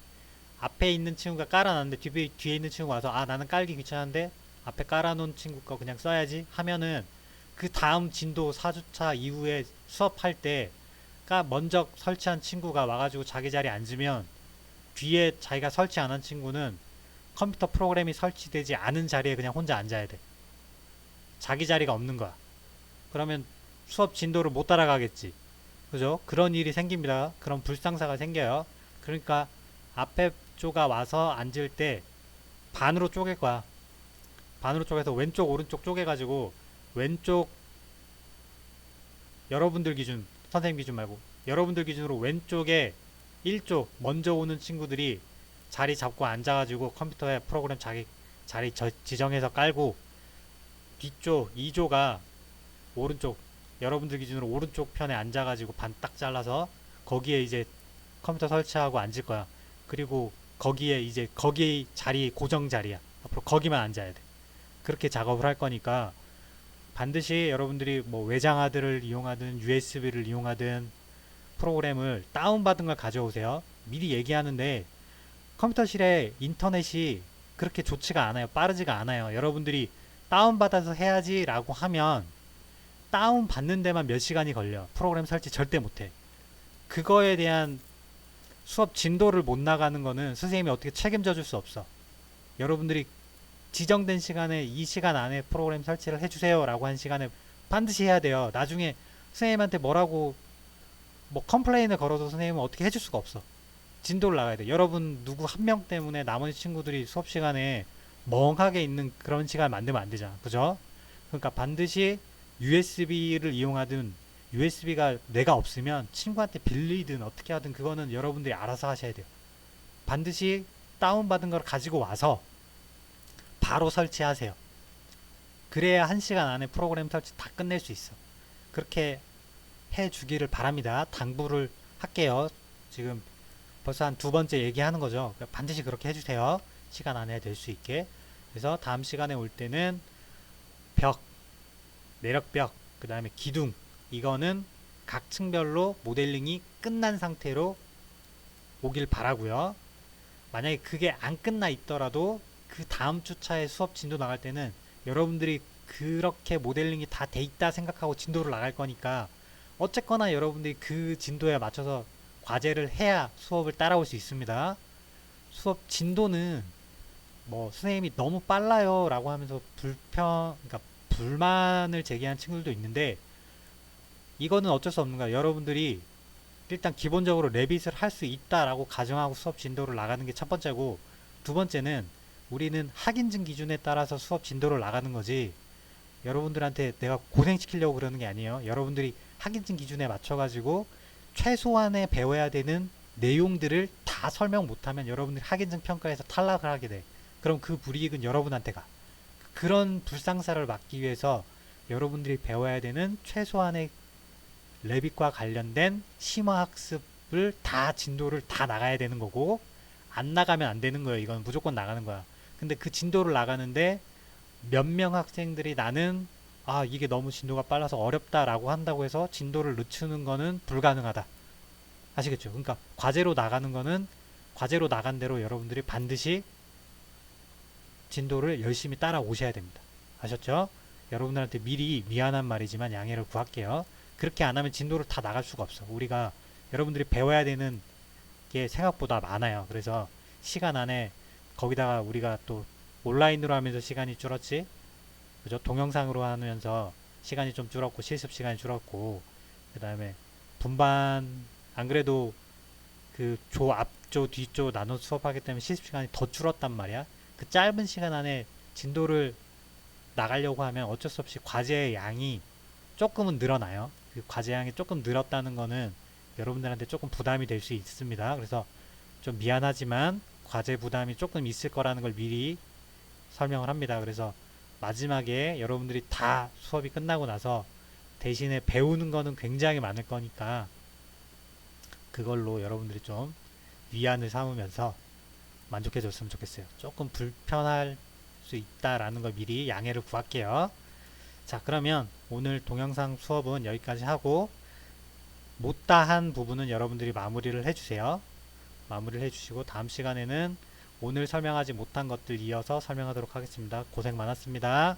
앞에 있는 친구가 깔아놨는데 뒤에 있는 친구가 와서 아 나는 깔기 귀찮은데 앞에 깔아놓은 친구 거 그냥 써야지 하면은 그 다음 진도 4주차 이후에 수업할 때가 먼저 설치한 친구가 와가지고 자기 자리에 앉으면 뒤에 자기가 설치 안 한 친구는 컴퓨터 프로그램이 설치되지 않은 자리에 그냥 혼자 앉아야 돼. 자기 자리가 없는 거야. 그러면 수업 진도를 못 따라가겠지. 그죠? 그런 일이 생깁니다. 그런 불상사가 생겨요. 그러니까 앞에 조가 와서 앉을 때 반으로 쪼갤 거야. 반으로 쪼개서 왼쪽 오른쪽 쪼개가지고 왼쪽 여러분들 기준 선생님 기준 말고 여러분들 기준으로 왼쪽에 1조 먼저 오는 친구들이 자리 잡고 앉아가지고 컴퓨터에 프로그램 자리 지정해서 깔고 뒤쪽 2조가 오른쪽 여러분들 기준으로 오른쪽 편에 앉아가지고 반 딱 잘라서 거기에 이제 컴퓨터 설치하고 앉을 거야. 그리고 거기에 이제 거기 자리 고정 자리야. 앞으로 거기만 앉아야 돼. 그렇게 작업을 할 거니까 반드시 여러분들이 뭐 외장하드를 이용하든 USB를 이용하든 프로그램을 다운받은 걸 가져오세요. 미리 얘기하는데 컴퓨터실에 인터넷이 그렇게 좋지가 않아요. 빠르지가 않아요. 여러분들이 다운받아서 해야지 라고 하면 다운받는 데만 몇 시간이 걸려. 프로그램 설치 절대 못해. 그거에 대한 수업 진도를 못 나가는 거는 선생님이 어떻게 책임져 줄 수 없어. 여러분들이 지정된 시간에 이 시간 안에 프로그램 설치를 해주세요 라고 한 시간에 반드시 해야 돼요. 나중에 선생님한테 뭐라고 뭐 컴플레인을 걸어도 선생님은 어떻게 해줄 수가 없어. 진도를 나가야 돼. 여러분 누구 한 명 때문에 나머지 친구들이 수업 시간에 멍하게 있는 그런 시간을 만들면 안 되잖아. 그죠? 그러니까 반드시 USB를 이용하든 USB가 내가 없으면 친구한테 빌리든 어떻게 하든 그거는 여러분들이 알아서 하셔야 돼요. 반드시 다운받은 걸 가지고 와서 바로 설치하세요. 그래야 1시간 안에 프로그램 설치 다 끝낼 수 있어. 그렇게 해주기를 바랍니다. 당부를 할게요. 지금 벌써 한 두 번째 얘기하는 거죠. 반드시 그렇게 해주세요. 시간 안에 될 수 있게. 그래서 다음 시간에 올 때는 벽, 내력벽, 그 다음에 기둥, 이거는 각 층별로 모델링이 끝난 상태로 오길 바라고요. 만약에 그게 안 끝나 있더라도 그 다음 주차에 수업 진도 나갈 때는 여러분들이 그렇게 모델링이 다 돼 있다 생각하고 진도를 나갈 거니까 어쨌거나 여러분들이 그 진도에 맞춰서 과제를 해야 수업을 따라올 수 있습니다. 수업 진도는 뭐 선생님이 너무 빨라요 라고 하면서 그러니까 불만을 제기한 친구들도 있는데 이거는 어쩔 수 없는 거야. 여러분들이 일단 기본적으로 레빗을 할 수 있다라고 가정하고 수업 진도를 나가는 게 첫 번째고, 두 번째는 우리는 학인증 기준에 따라서 수업 진도를 나가는 거지 여러분들한테 내가 고생시키려고 그러는 게 아니에요. 여러분들이 학인증 기준에 맞춰가지고 최소한의 배워야 되는 내용들을 다 설명 못하면 여러분들이 학인증 평가에서 탈락을 하게 돼. 그럼 그 불이익은 여러분한테 가. 그런 불상사를 막기 위해서 여러분들이 배워야 되는 최소한의 레빗과 관련된 심화학습을 다 진도를 다 나가야 되는 거고, 안 나가면 안 되는 거예요. 이건 무조건 나가는 거야. 근데 그 진도를 나가는데 몇 명 학생들이 나는 아 이게 너무 진도가 빨라서 어렵다라고 한다고 해서 진도를 늦추는 거는 불가능하다. 아시겠죠? 그러니까 과제로 나가는 거는 과제로 나간 대로 여러분들이 반드시 진도를 열심히 따라오셔야 됩니다. 아셨죠? 여러분들한테 미리 미안한 말이지만 양해를 구할게요. 그렇게 안 하면 진도를 다 나갈 수가 없어. 우리가 여러분들이 배워야 되는 게 생각보다 많아요. 그래서 시간 안에 거기다가 우리가 또 온라인으로 하면서 시간이 줄었지. 그죠? 동영상으로 하면서 시간이 좀 줄었고 실습 시간이 줄었고, 그 다음에 분반 안 그래도 그 조 앞조 뒤조 나눠 수업하기 때문에 실습 시간이 더 줄었단 말이야. 그 짧은 시간 안에 진도를 나가려고 하면 어쩔 수 없이 과제의 양이 조금은 늘어나요. 그 과제 양이 조금 늘었다는 거는 여러분들한테 조금 부담이 될 수 있습니다. 그래서 좀 미안하지만 과제 부담이 조금 있을 거라는 걸 미리 설명을 합니다. 그래서 마지막에 여러분들이 다 수업이 끝나고 나서 대신에 배우는 거는 굉장히 많을 거니까 그걸로 여러분들이 좀 위안을 삼으면서 만족해 줬으면 좋겠어요. 조금 불편할 수 있다라는 걸 미리 양해를 구할게요. 자, 그러면 오늘 동영상 수업은 여기까지 하고 못다한 부분은 여러분들이 마무리를 해주세요. 마무리를 해주시고 다음 시간에는 오늘 설명하지 못한 것들 이어서 설명하도록 하겠습니다. 고생 많았습니다.